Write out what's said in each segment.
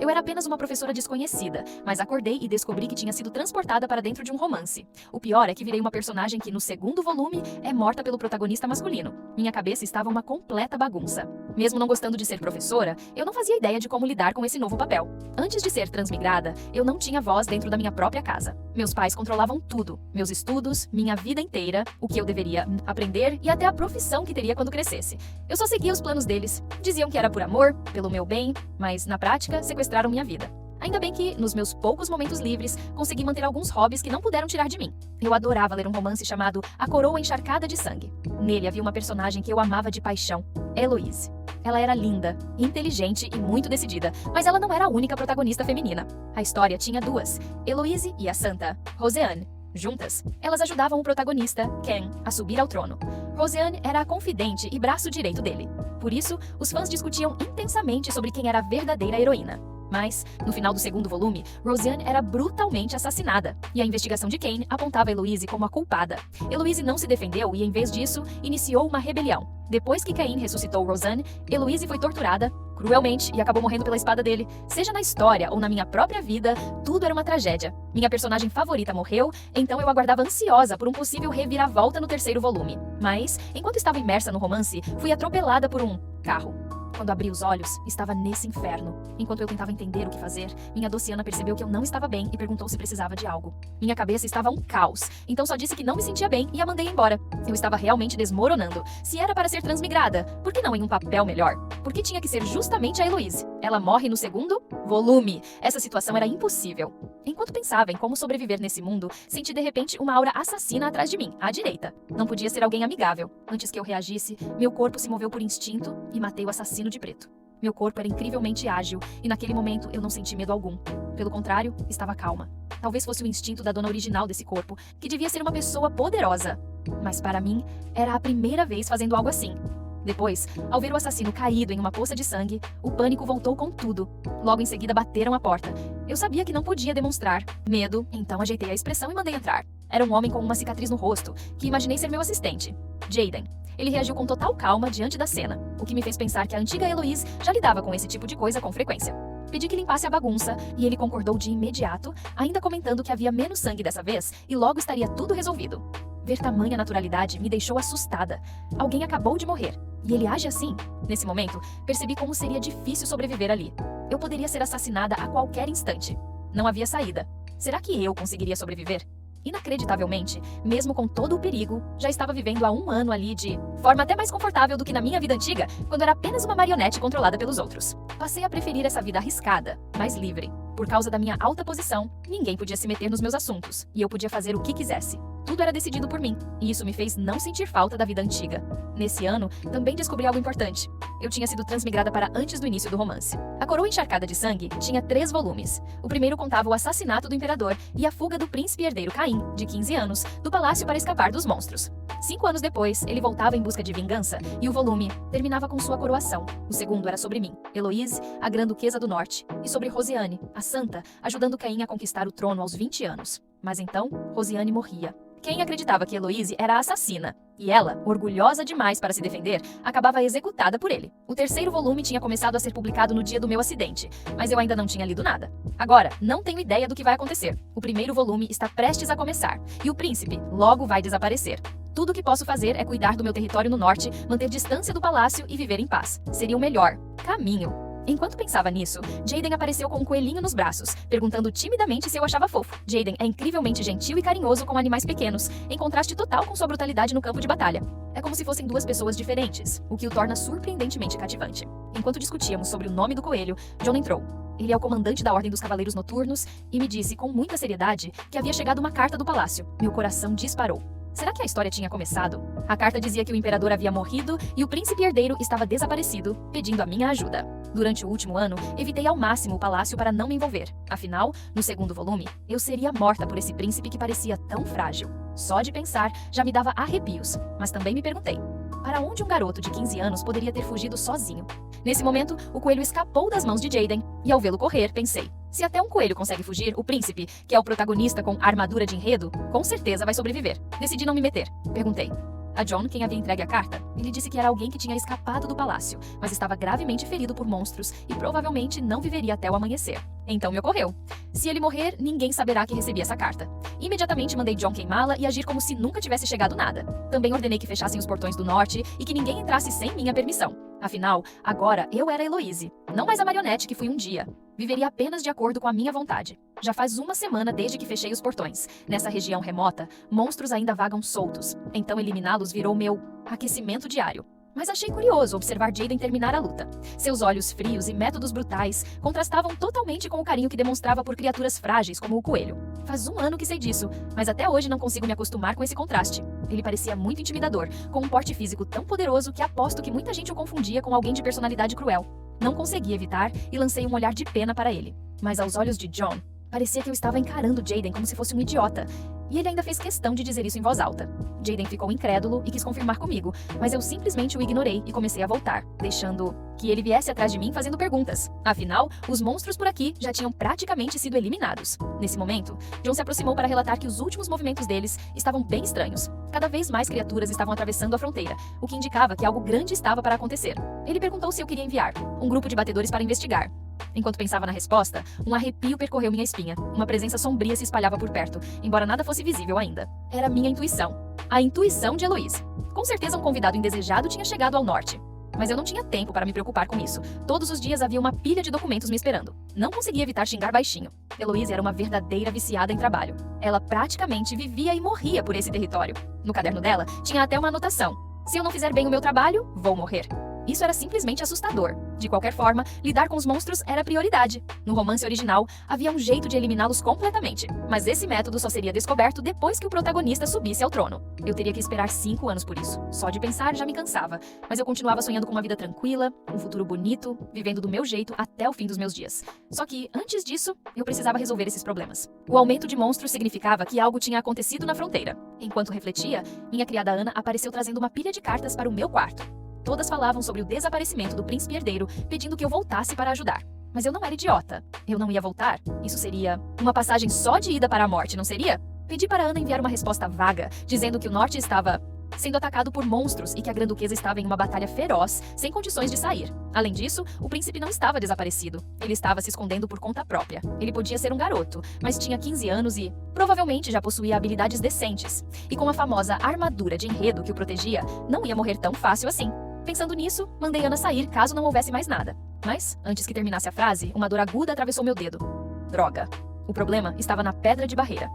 Eu era apenas uma professora desconhecida, mas acordei e descobri que tinha sido transportada para dentro de um romance. O pior é que virei uma personagem que, no segundo volume, é morta pelo protagonista masculino. Minha cabeça estava uma completa bagunça. Mesmo não gostando de ser professora, eu não fazia ideia de como lidar com esse novo papel. Antes de ser transmigrada, eu não tinha voz dentro da minha própria casa. Meus pais controlavam tudo, meus estudos, minha vida inteira, o que eu deveria aprender e até a profissão que teria quando crescesse. Eu só seguia os planos deles. Diziam que era por amor, pelo meu bem, mas, na prática, sequestraram minha vida. Ainda bem que, nos meus poucos momentos livres, consegui manter alguns hobbies que não puderam tirar de mim. Eu adorava ler um romance chamado A Coroa Encharcada de Sangue. Nele havia uma personagem que eu amava de paixão, Heloise. Ela era linda, inteligente e muito decidida, mas ela não era a única protagonista feminina. A história tinha duas, Heloise e a santa, Roseanne. Juntas, elas ajudavam o protagonista, Ken, a subir ao trono. Roseanne era a confidente e braço direito dele. Por isso, os fãs discutiam intensamente sobre quem era a verdadeira heroína. Mas, no final do segundo volume, Roseanne era brutalmente assassinada, e a investigação de Kane apontava Heloise como a culpada. Heloise não se defendeu e, em vez disso, iniciou uma rebelião. Depois que Cain ressuscitou Roseanne, Heloise foi torturada, cruelmente, e acabou morrendo pela espada dele. Seja na história ou na minha própria vida, tudo era uma tragédia. Minha personagem favorita morreu, então eu aguardava ansiosa por um possível reviravolta no terceiro volume. Mas, enquanto estava imersa no romance, fui atropelada por um carro. Quando abri os olhos, estava nesse inferno. Enquanto eu tentava entender o que fazer, minha Dociana percebeu que eu não estava bem e perguntou se precisava de algo. Minha cabeça estava um caos, então só disse que não me sentia bem e a mandei embora. Eu estava realmente desmoronando. Se era para ser transmigrada, por que não em um papel melhor? Por que tinha que ser justamente a Heloise? Ela morre no segundo volume. Essa situação era impossível. Enquanto pensava em como sobreviver nesse mundo, senti de repente uma aura assassina atrás de mim, à direita. Não podia ser alguém amigável. Antes que eu reagisse, meu corpo se moveu por instinto e matei o assassino de preto. Meu corpo era incrivelmente ágil e naquele momento eu não senti medo algum. Pelo contrário, estava calma. Talvez fosse o instinto da dona original desse corpo, que devia ser uma pessoa poderosa. Mas para mim, era a primeira vez fazendo algo assim. Depois, ao ver o assassino caído em uma poça de sangue, o pânico voltou com tudo. Logo em seguida bateram a porta. Eu sabia que não podia demonstrar medo, então ajeitei a expressão e mandei entrar. Era um homem com uma cicatriz no rosto, que imaginei ser meu assistente, Jaden. Ele reagiu com total calma diante da cena, o que me fez pensar que a antiga Heloise já lidava com esse tipo de coisa com frequência. Pedi que limpasse a bagunça e ele concordou de imediato, ainda comentando que havia menos sangue dessa vez e logo estaria tudo resolvido. Ver tamanha naturalidade me deixou assustada. Alguém acabou de morrer. E ele age assim? Nesse momento, percebi como seria difícil sobreviver ali. Eu poderia ser assassinada a qualquer instante. Não havia saída. Será que eu conseguiria sobreviver? Inacreditavelmente, mesmo com todo o perigo, já estava vivendo há um ano ali de forma até mais confortável do que na minha vida antiga, quando era apenas uma marionete controlada pelos outros. Passei a preferir essa vida arriscada, mais livre. Por causa da minha alta posição, ninguém podia se meter nos meus assuntos, e eu podia fazer o que quisesse. Tudo era decidido por mim, e isso me fez não sentir falta da vida antiga. Nesse ano, também descobri algo importante. Eu tinha sido transmigrada para antes do início do romance. A Coroa Encharcada de Sangue tinha 3 volumes. O primeiro contava o assassinato do imperador e a fuga do príncipe herdeiro Caim, de 15 anos, do palácio para escapar dos monstros. 5 anos depois, ele voltava em busca de vingança, e o volume terminava com sua coroação. O segundo era sobre mim, Heloise, a Grã-Duquesa do Norte, e sobre Roseanne, a santa, ajudando Caim a conquistar o trono aos 20 anos. Mas então, Roseanne morria. Quem acreditava que Heloise era a assassina, e ela, orgulhosa demais para se defender, acabava executada por ele. O terceiro volume tinha começado a ser publicado no dia do meu acidente, mas eu ainda não tinha lido nada. Agora, não tenho ideia do que vai acontecer. O primeiro volume está prestes a começar, e o príncipe logo vai desaparecer. Tudo o que posso fazer é cuidar do meu território no norte, manter distância do palácio e viver em paz. Seria o melhor caminho. Enquanto pensava nisso, Jaden apareceu com um coelhinho nos braços, perguntando timidamente se eu achava fofo. Jaden é incrivelmente gentil e carinhoso com animais pequenos, em contraste total com sua brutalidade no campo de batalha. É como se fossem duas pessoas diferentes, o que o torna surpreendentemente cativante. Enquanto discutíamos sobre o nome do coelho, John entrou. Ele é o comandante da Ordem dos Cavaleiros Noturnos e me disse com muita seriedade que havia chegado uma carta do palácio. Meu coração disparou. Será que a história tinha começado? A carta dizia que o imperador havia morrido e o príncipe herdeiro estava desaparecido, pedindo a minha ajuda. Durante o último ano, evitei ao máximo o palácio para não me envolver. Afinal, no segundo volume, eu seria morta por esse príncipe que parecia tão frágil. Só de pensar, já me dava arrepios, mas também me perguntei, para onde um garoto de 15 anos poderia ter fugido sozinho? Nesse momento, o coelho escapou das mãos de Jaden, e ao vê-lo correr, pensei, se até um coelho consegue fugir, o príncipe, que é o protagonista com armadura de enredo, com certeza vai sobreviver. Decidi não me meter. Perguntei, A Jon, quem havia entregue a carta, ele disse que era alguém que tinha escapado do palácio, mas estava gravemente ferido por monstros e provavelmente não viveria até o amanhecer. Então me ocorreu. Se ele morrer, ninguém saberá que recebi essa carta. Imediatamente mandei Jon queimá-la e agir como se nunca tivesse chegado nada. Também ordenei que fechassem os portões do norte e que ninguém entrasse sem minha permissão. Afinal, agora eu era Heloise, não mais a marionete que fui um dia. Viveria apenas de acordo com a minha vontade. Já faz uma semana desde que fechei os portões. Nessa região remota, monstros ainda vagam soltos. Então eliminá-los virou meu aquecimento diário. Mas achei curioso observar Jaden terminar a luta. Seus olhos frios e métodos brutais contrastavam totalmente com o carinho que demonstrava por criaturas frágeis como o coelho. Faz um ano que sei disso, mas até hoje não consigo me acostumar com esse contraste. Ele parecia muito intimidador, com um porte físico tão poderoso que aposto que muita gente o confundia com alguém de personalidade cruel. Não consegui evitar e lancei um olhar de pena para ele. Mas aos olhos de Jon, parecia que eu estava encarando Jaden como se fosse um idiota. E ele ainda fez questão de dizer isso em voz alta. Jaden ficou incrédulo e quis confirmar comigo, mas eu simplesmente o ignorei e comecei a voltar, deixando que ele viesse atrás de mim fazendo perguntas. Afinal, os monstros por aqui já tinham praticamente sido eliminados. Nesse momento, Jon se aproximou para relatar que os últimos movimentos deles estavam bem estranhos. Cada vez mais criaturas estavam atravessando a fronteira, o que indicava que algo grande estava para acontecer. Ele perguntou se eu queria enviar um grupo de batedores para investigar. Enquanto pensava na resposta, um arrepio percorreu minha espinha. Uma presença sombria se espalhava por perto, embora nada fosse visível ainda. Era minha intuição. A intuição de Heloise. Com certeza um convidado indesejado tinha chegado ao norte. Mas eu não tinha tempo para me preocupar com isso. Todos os dias havia uma pilha de documentos me esperando. Não conseguia evitar xingar baixinho. Heloise era uma verdadeira viciada em trabalho. Ela praticamente vivia e morria por esse território. No caderno dela, tinha até uma anotação. Se eu não fizer bem o meu trabalho, vou morrer. Isso era simplesmente assustador. De qualquer forma, lidar com os monstros era prioridade. No romance original, havia um jeito de eliminá-los completamente, mas esse método só seria descoberto depois que o protagonista subisse ao trono. Eu teria que esperar 5 anos por isso. Só de pensar já me cansava, mas eu continuava sonhando com uma vida tranquila, um futuro bonito, vivendo do meu jeito até o fim dos meus dias. Só que, antes disso, eu precisava resolver esses problemas. O aumento de monstros significava que algo tinha acontecido na fronteira. Enquanto refletia, minha criada Ana apareceu trazendo uma pilha de cartas para o meu quarto. Todas falavam sobre o desaparecimento do príncipe herdeiro, pedindo que eu voltasse para ajudar. Mas eu não era idiota. Eu não ia voltar. Isso seria uma passagem só de ida para a morte, não seria? Pedi para Ana enviar uma resposta vaga, dizendo que o norte estava sendo atacado por monstros e que a Grã-Duquesa estava em uma batalha feroz, sem condições de sair. Além disso, o príncipe não estava desaparecido. Ele estava se escondendo por conta própria. Ele podia ser um garoto, mas tinha 15 anos e, provavelmente, já possuía habilidades decentes. E com a famosa armadura de enredo que o protegia, não ia morrer tão fácil assim. Pensando nisso, mandei Ana sair caso não houvesse mais nada. Mas, antes que terminasse a frase, uma dor aguda atravessou meu dedo. Droga. O problema estava na Pedra de Barreira.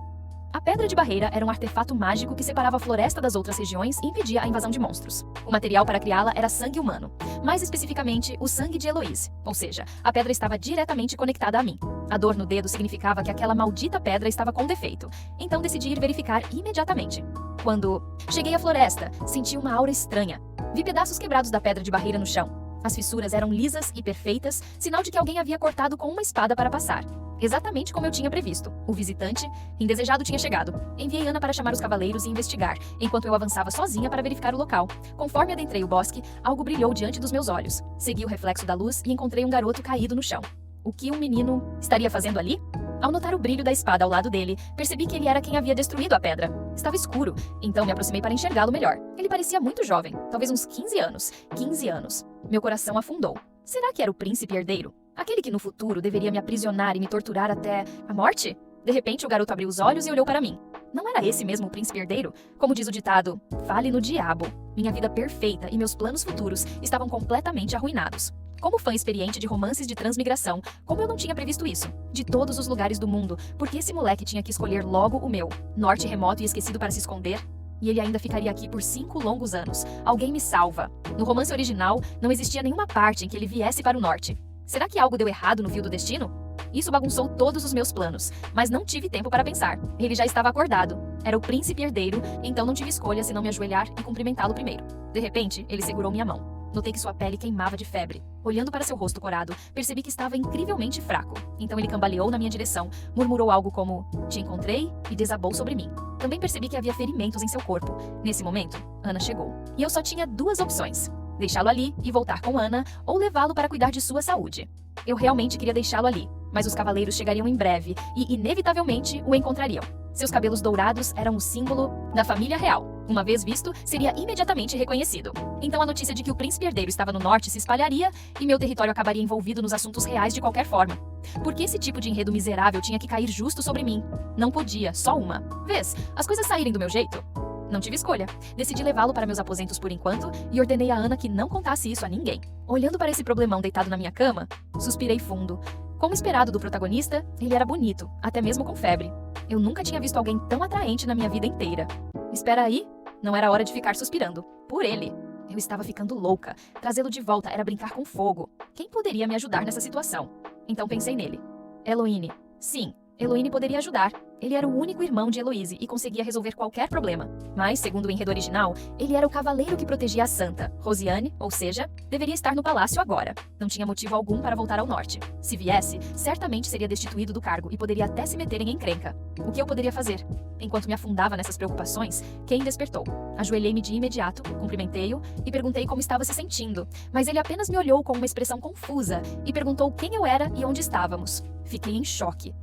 A Pedra de Barreira era um artefato mágico que separava a floresta das outras regiões e impedia a invasão de monstros. O material para criá-la era sangue humano, mais especificamente o sangue de Heloise, ou seja, a pedra estava diretamente conectada a mim. A dor no dedo significava que aquela maldita pedra estava com defeito, então decidi ir verificar imediatamente. Quando cheguei à floresta, senti uma aura estranha. Vi pedaços quebrados da Pedra de Barreira no chão. As fissuras eram lisas e perfeitas, sinal de que alguém havia cortado com uma espada para passar. Exatamente como eu tinha previsto. O visitante indesejado tinha chegado. Enviei Ana para chamar os cavaleiros e investigar, enquanto eu avançava sozinha para verificar o local. Conforme adentrei o bosque, algo brilhou diante dos meus olhos. Segui o reflexo da luz e encontrei um garoto caído no chão. O que um menino estaria fazendo ali? Ao notar o brilho da espada ao lado dele, percebi que ele era quem havia destruído a pedra. Estava escuro, então me aproximei para enxergá-lo melhor. Ele parecia muito jovem, talvez uns 15 anos. 15 anos. Meu coração afundou. Será que era o príncipe herdeiro? Aquele que no futuro deveria me aprisionar e me torturar até a morte? De repente, o garoto abriu os olhos e olhou para mim. Não era esse mesmo o príncipe herdeiro? Como diz o ditado, fale no diabo. Minha vida perfeita e meus planos futuros estavam completamente arruinados. Como fã experiente de romances de transmigração, como eu não tinha previsto isso? De todos os lugares do mundo, por que esse moleque tinha que escolher logo o meu? Norte remoto e esquecido para se esconder? E ele ainda ficaria aqui por 5 longos anos. Alguém me salva. No romance original, não existia nenhuma parte em que ele viesse para o norte. Será que algo deu errado no fio do destino? Isso bagunçou todos os meus planos, mas não tive tempo para pensar. Ele já estava acordado. Era o príncipe herdeiro, então não tive escolha senão me ajoelhar e cumprimentá-lo primeiro. De repente, ele segurou minha mão. Notei que sua pele queimava de febre. Olhando para seu rosto corado, percebi que estava incrivelmente fraco. Então ele cambaleou na minha direção, murmurou algo como "Te encontrei" e desabou sobre mim. Também percebi que havia ferimentos em seu corpo. Nesse momento, Ana chegou. E eu só tinha 2 opções: deixá-lo ali e voltar com Ana, ou levá-lo para cuidar de sua saúde. Eu realmente queria deixá-lo ali, mas os cavaleiros chegariam em breve e, inevitavelmente, o encontrariam. Seus cabelos dourados eram o símbolo da família real. Uma vez visto, seria imediatamente reconhecido. Então a notícia de que o príncipe herdeiro estava no norte se espalharia e meu território acabaria envolvido nos assuntos reais de qualquer forma. Por que esse tipo de enredo miserável tinha que cair justo sobre mim? Não podia, só uma. Vês, as coisas saírem do meu jeito? Não tive escolha. Decidi levá-lo para meus aposentos por enquanto e ordenei a Ana que não contasse isso a ninguém. Olhando para esse problemão deitado na minha cama, suspirei fundo. Como esperado do protagonista, ele era bonito, até mesmo com febre. Eu nunca tinha visto alguém tão atraente na minha vida inteira. Espera aí, não era hora de ficar suspirando. Por ele. Eu estava ficando louca. Trazê-lo de volta era brincar com fogo. Quem poderia me ajudar nessa situação? Então pensei nele. Eloine. Sim, Eloine poderia ajudar. Ele era o único irmão de Heloise e conseguia resolver qualquer problema. Mas, segundo o enredo original, ele era o cavaleiro que protegia a santa. Rosiane, ou seja, deveria estar no palácio agora. Não tinha motivo algum para voltar ao norte. Se viesse, certamente seria destituído do cargo e poderia até se meter em encrenca. O que eu poderia fazer? Enquanto me afundava nessas preocupações, Ken despertou. Ajoelhei-me de imediato, cumprimentei-o e perguntei como estava se sentindo. Mas ele apenas me olhou com uma expressão confusa e perguntou quem eu era e onde estávamos. Fiquei em choque.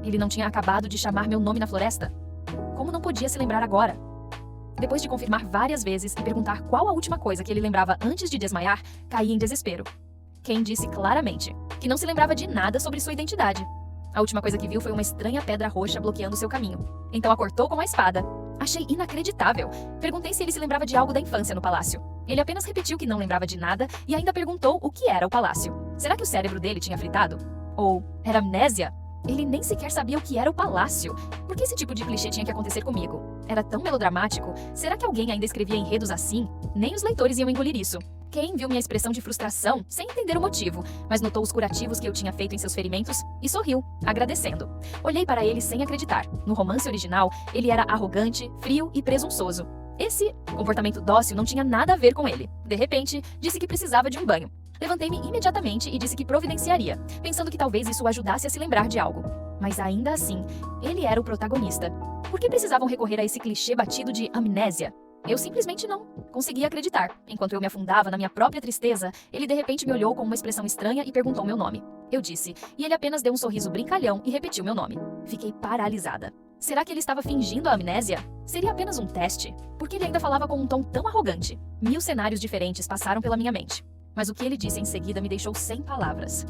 Ele não tinha acabado de chamar meu nome na floresta? Como não podia se lembrar agora? Depois de confirmar várias vezes e perguntar qual a última coisa que ele lembrava antes de desmaiar, caí em desespero. Ken disse claramente que não se lembrava de nada sobre sua identidade. A última coisa que viu foi uma estranha pedra roxa bloqueando seu caminho. Então a cortou com a espada. Achei inacreditável. Perguntei se ele se lembrava de algo da infância no palácio. Ele apenas repetiu que não lembrava de nada e ainda perguntou o que era o palácio. Será que o cérebro dele tinha fritado? Ou era amnésia? Ele nem sequer sabia o que era o palácio. Por que esse tipo de clichê tinha que acontecer comigo? Era tão melodramático. Será que alguém ainda escrevia enredos assim? Nem os leitores iam engolir isso. Ken viu minha expressão de frustração, sem entender o motivo, mas notou os curativos que eu tinha feito em seus ferimentos e sorriu, agradecendo. Olhei para ele sem acreditar. No romance original, ele era arrogante, frio e presunçoso. Esse comportamento dócil não tinha nada a ver com ele. De repente, disse que precisava de um banho. Levantei-me imediatamente e disse que providenciaria, pensando que talvez isso o ajudasse a se lembrar de algo. Mas ainda assim, ele era o protagonista. Por que precisavam recorrer a esse clichê batido de amnésia? Eu simplesmente não conseguia acreditar. Enquanto eu me afundava na minha própria tristeza, ele de repente me olhou com uma expressão estranha e perguntou meu nome. Eu disse, e ele apenas deu um sorriso brincalhão e repetiu meu nome. Fiquei paralisada. Será que ele estava fingindo a amnésia? Seria apenas um teste? Porque ele ainda falava com um tom tão arrogante. 1000 cenários diferentes passaram pela minha mente. Mas o que ele disse em seguida me deixou sem palavras.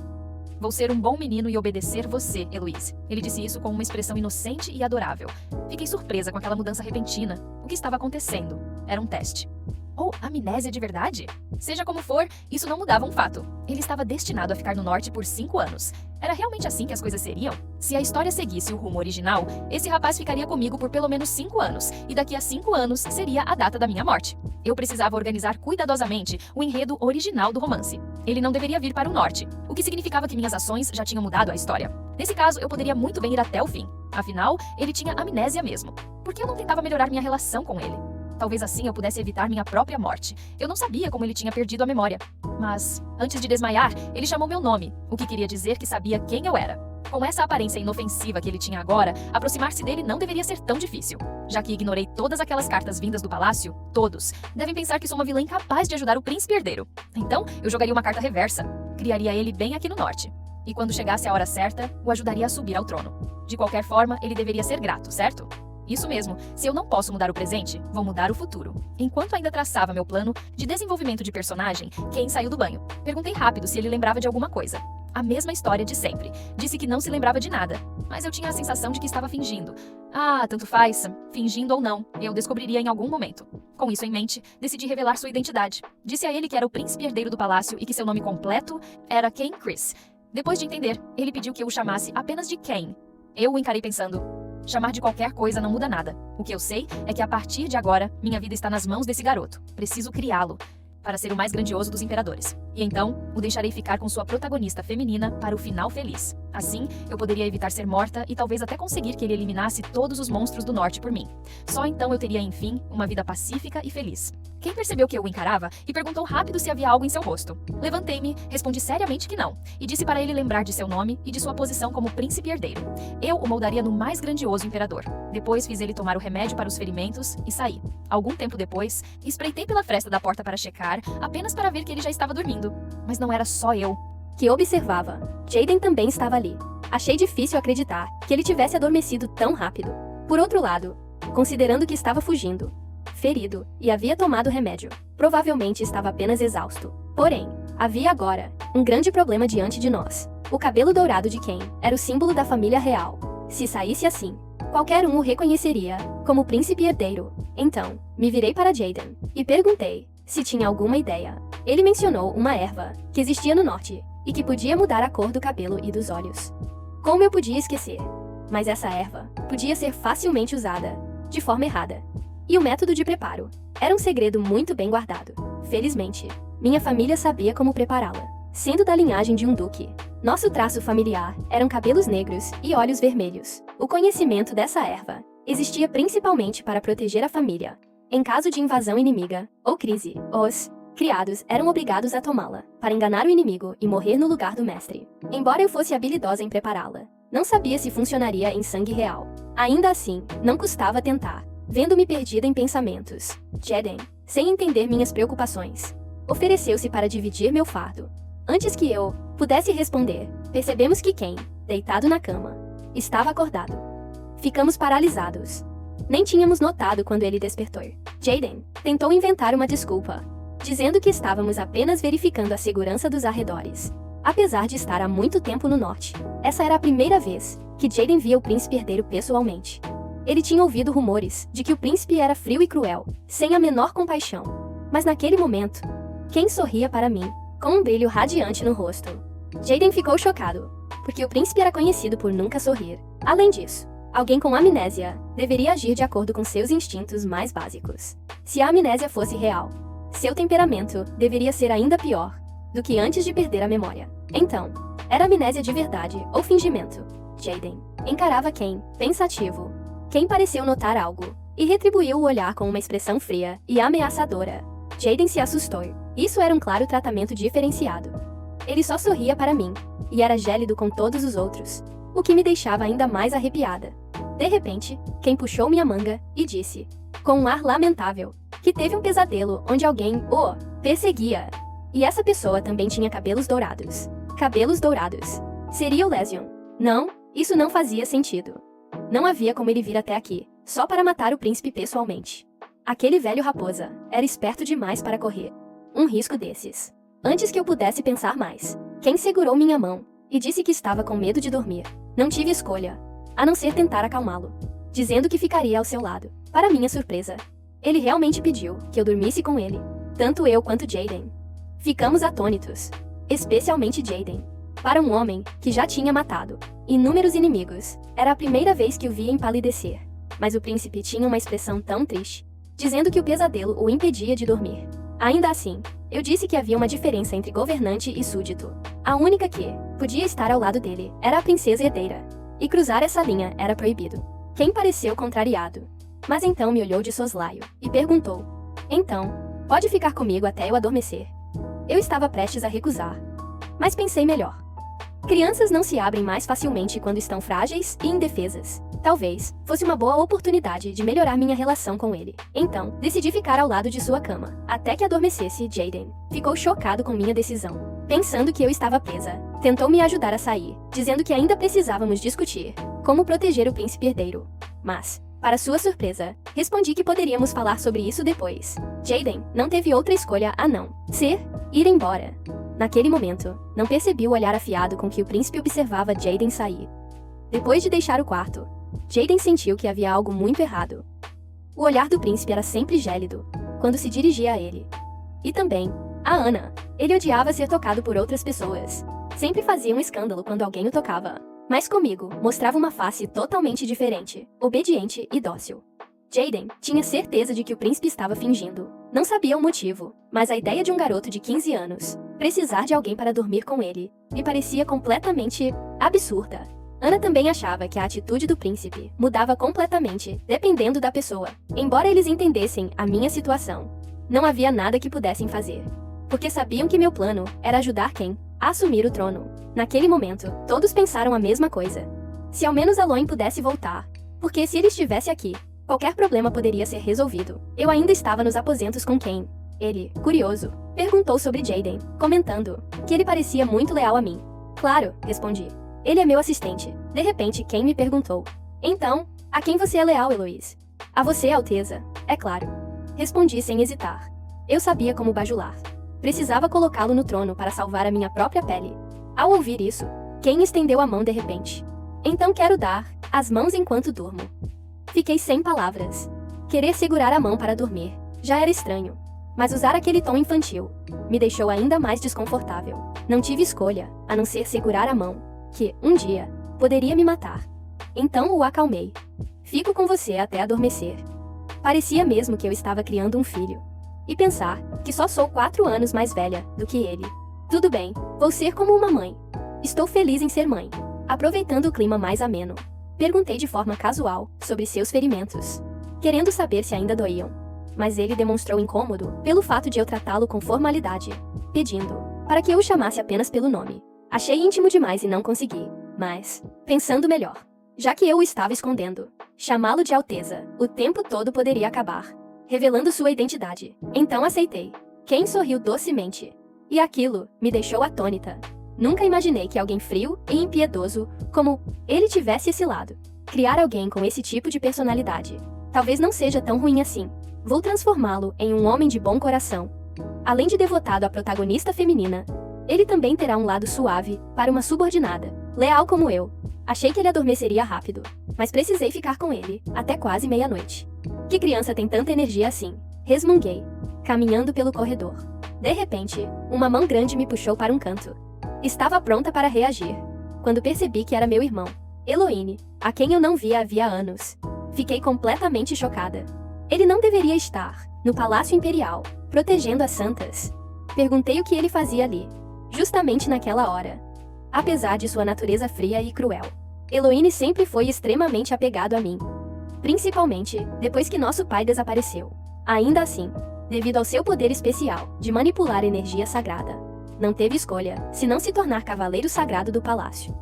Vou ser um bom menino e obedecer você, Heloise. Ele disse isso com uma expressão inocente e adorável. Fiquei surpresa com aquela mudança repentina. O que estava acontecendo? Era um teste. Ou amnésia de verdade? Seja como for, isso não mudava um fato. Ele estava destinado a ficar no norte por 5 anos. Era realmente assim que as coisas seriam? Se a história seguisse o rumo original, esse rapaz ficaria comigo por pelo menos 5 anos, e daqui a 5 anos seria a data da minha morte. Eu precisava organizar cuidadosamente o enredo original do romance. Ele não deveria vir para o norte, o que significava que minhas ações já tinham mudado a história. Nesse caso, eu poderia muito bem ir até o fim. Afinal, ele tinha amnésia mesmo. Por que eu não tentava melhorar minha relação com ele? Talvez assim eu pudesse evitar minha própria morte. Eu não sabia como ele tinha perdido a memória. Mas, antes de desmaiar, ele chamou meu nome, o que queria dizer que sabia quem eu era. Com essa aparência inofensiva que ele tinha agora, aproximar-se dele não deveria ser tão difícil. Já que ignorei todas aquelas cartas vindas do palácio, todos devem pensar que sou uma vilã incapaz de ajudar o príncipe herdeiro. Então, eu jogaria uma carta reversa. Criaria ele bem aqui no norte. E quando chegasse a hora certa, o ajudaria a subir ao trono. De qualquer forma, ele deveria ser grato, certo? Isso mesmo, se eu não posso mudar o presente, vou mudar o futuro. Enquanto ainda traçava meu plano de desenvolvimento de personagem, Ken saiu do banho. Perguntei rápido se ele lembrava de alguma coisa. A mesma história de sempre. Disse que não se lembrava de nada, mas eu tinha a sensação de que estava fingindo. Ah, tanto faz, fingindo ou não, eu descobriria em algum momento. Com isso em mente, decidi revelar sua identidade. Disse a ele que era o príncipe herdeiro do palácio e que seu nome completo era Ken Chris. Depois de entender, ele pediu que eu o chamasse apenas de Ken. Eu o encarei pensando, chamar de qualquer coisa não muda nada. O que eu sei é que a partir de agora, minha vida está nas mãos desse garoto. Preciso criá-lo para ser o mais grandioso dos imperadores. E então, o deixarei ficar com sua protagonista feminina para o final feliz. Assim, eu poderia evitar ser morta e talvez até conseguir que ele eliminasse todos os monstros do norte por mim. Só então eu teria, enfim, uma vida pacífica e feliz. Ken percebeu que eu o encarava e perguntou rápido se havia algo em seu rosto. Levantei-me, respondi seriamente que não, e disse para ele lembrar de seu nome e de sua posição como príncipe herdeiro. Eu o moldaria no mais grandioso imperador. Depois fiz ele tomar o remédio para os ferimentos e saí. Algum tempo depois, espreitei pela fresta da porta para checar, apenas para ver que ele já estava dormindo. Mas não era só eu que observava. Jaden também estava ali. Achei difícil acreditar que ele tivesse adormecido tão rápido. Por outro lado, considerando que estava fugindo, ferido, e havia tomado remédio, provavelmente estava apenas exausto. Porém, havia agora um grande problema diante de nós. O cabelo dourado de Ken era o símbolo da família real. Se saísse assim, qualquer um o reconheceria como príncipe herdeiro. Então, me virei para Jaden e perguntei se tinha alguma ideia. Ele mencionou uma erva que existia no norte e que podia mudar a cor do cabelo e dos olhos. Como eu podia esquecer? Mas essa erva podia ser facilmente usada de forma errada. E o método de preparo era um segredo muito bem guardado. Felizmente, minha família sabia como prepará-la. Sendo da linhagem de um duque, nosso traço familiar eram cabelos negros e olhos vermelhos. O conhecimento dessa erva existia principalmente para proteger a família. Em caso de invasão inimiga ou crise, os criados eram obrigados a tomá-la para enganar o inimigo e morrer no lugar do mestre. Embora eu fosse habilidosa em prepará-la, não sabia se funcionaria em sangue real. Ainda assim, não custava tentar. Vendo-me perdida em pensamentos, Jaden, sem entender minhas preocupações, ofereceu-se para dividir meu fardo. Antes que eu pudesse responder, percebemos que Ken, deitado na cama, estava acordado. Ficamos paralisados. Nem tínhamos notado quando ele despertou. Jaden tentou inventar uma desculpa, dizendo que estávamos apenas verificando a segurança dos arredores. Apesar de estar há muito tempo no norte, essa era a primeira vez que Jaden via o príncipe herdeiro pessoalmente. Ele tinha ouvido rumores de que o príncipe era frio e cruel, sem a menor compaixão. Mas naquele momento, Ken sorria para mim, com um brilho radiante no rosto. Jaden ficou chocado, porque o príncipe era conhecido por nunca sorrir. Além disso, alguém com amnésia deveria agir de acordo com seus instintos mais básicos. Se a amnésia fosse real, seu temperamento deveria ser ainda pior do que antes de perder a memória. Então, era amnésia de verdade ou fingimento? Jaden encarava Ken, pensativo. Ken pareceu notar algo e retribuiu o olhar com uma expressão fria e ameaçadora. Jaden se assustou. Isso era um claro tratamento diferenciado. Ele só sorria para mim, e era gélido com todos os outros, o que me deixava ainda mais arrepiada. De repente, Ken puxou minha manga e disse, com um ar lamentável, que teve um pesadelo onde alguém o perseguia. E essa pessoa também tinha cabelos dourados. Cabelos dourados. Seria o Lesion. Não, isso não fazia sentido. Não havia como ele vir até aqui, só para matar o príncipe pessoalmente. Aquele velho raposa era esperto demais para correr um risco desses. Antes que eu pudesse pensar mais, Ken segurou minha mão e disse que estava com medo de dormir. Não tive escolha, a não ser tentar acalmá-lo, dizendo que ficaria ao seu lado. Para minha surpresa, ele realmente pediu que eu dormisse com ele. Tanto eu quanto Jaden ficamos atônitos, especialmente Jaden. Para um homem que já tinha matado inúmeros inimigos, era a primeira vez que o via empalidecer. Mas o príncipe tinha uma expressão tão triste, dizendo que o pesadelo o impedia de dormir. Ainda assim, eu disse que havia uma diferença entre governante e súdito. A única que podia estar ao lado dele era a princesa herdeira, e cruzar essa linha era proibido. Ken pareceu contrariado, mas então me olhou de soslaio e perguntou: então, pode ficar comigo até eu adormecer? Eu estava prestes a recusar, mas pensei melhor. Crianças não se abrem mais facilmente quando estão frágeis e indefesas. Talvez fosse uma boa oportunidade de melhorar minha relação com ele. Então, decidi ficar ao lado de sua cama, até que adormecesse. Jaden ficou chocado com minha decisão. Pensando que eu estava presa, tentou me ajudar a sair, dizendo que ainda precisávamos discutir como proteger o príncipe herdeiro. Mas, para sua surpresa, respondi que poderíamos falar sobre isso depois. Jaden não teve outra escolha a não ser ir embora. Naquele momento, não percebi o olhar afiado com que o príncipe observava Jaden sair. Depois de deixar o quarto, Jaden sentiu que havia algo muito errado. O olhar do príncipe era sempre gélido quando se dirigia a ele. E também, a Ana. Ele odiava ser tocado por outras pessoas. Sempre fazia um escândalo quando alguém o tocava. Mas comigo, mostrava uma face totalmente diferente, obediente e dócil. Jaden tinha certeza de que o príncipe estava fingindo. Não sabia o motivo, mas a ideia de um garoto de 15 anos precisar de alguém para dormir com ele me parecia completamente absurda. Ana também achava que a atitude do príncipe mudava completamente, dependendo da pessoa. Embora eles entendessem a minha situação, não havia nada que pudessem fazer, porque sabiam que meu plano era ajudar Ken a assumir o trono. Naquele momento, todos pensaram a mesma coisa. Se ao menos Aloy pudesse voltar, porque se ele estivesse aqui, qualquer problema poderia ser resolvido. Eu ainda estava nos aposentos com Ken. Ele, curioso, perguntou sobre Jaden, comentando que ele parecia muito leal a mim. Claro, respondi. Ele é meu assistente. De repente, Ken me perguntou: então, A quem você é leal, Heloise? A você, Alteza, é claro. Respondi sem hesitar. Eu sabia como bajular. Precisava colocá-lo no trono para salvar a minha própria pele. Ao ouvir isso, Ken estendeu a mão de repente. Então quero dar as mãos enquanto durmo. Fiquei sem palavras. Querer segurar a mão para dormir já era estranho. Mas usar aquele tom infantil me deixou ainda mais desconfortável. Não tive escolha, a não ser segurar a mão, que, um dia, poderia me matar. Então o acalmei. Fico com você até adormecer. Parecia mesmo que eu estava criando um filho. E pensar que só sou 4 anos mais velha do que ele. Tudo bem, vou ser como uma mãe. Estou feliz em ser mãe. Aproveitando o clima mais ameno, perguntei de forma casual sobre seus ferimentos, querendo saber se ainda doíam. Mas ele demonstrou incômodo pelo fato de eu tratá-lo com formalidade, pedindo para que eu o chamasse apenas pelo nome. Achei íntimo demais e não consegui, mas, pensando melhor, já que eu o estava escondendo, chamá-lo de Alteza o tempo todo poderia acabar revelando sua identidade. Então aceitei. Ken sorriu docemente. E aquilo me deixou atônita. Nunca imaginei que alguém frio e impiedoso como ele tivesse esse lado. Criar alguém com esse tipo de personalidade talvez não seja tão ruim assim. Vou transformá-lo em um homem de bom coração. Além de devotado à protagonista feminina, ele também terá um lado suave para uma subordinada, leal como eu. Achei que ele adormeceria rápido, mas precisei ficar com ele até quase meia-noite. Que criança tem tanta energia assim? Resmunguei, caminhando pelo corredor. De repente, uma mão grande me puxou para um canto. Estava pronta para reagir, quando percebi que era meu irmão, Eloine, a quem eu não via havia anos. Fiquei completamente chocada. Ele não deveria estar no Palácio Imperial, protegendo as santas. Perguntei o que ele fazia ali, justamente naquela hora. Apesar de sua natureza fria e cruel, Eloine sempre foi extremamente apegado a mim. Principalmente depois que nosso pai desapareceu. Ainda assim, devido ao seu poder especial de manipular energia sagrada, não teve escolha senão se tornar cavaleiro sagrado do palácio.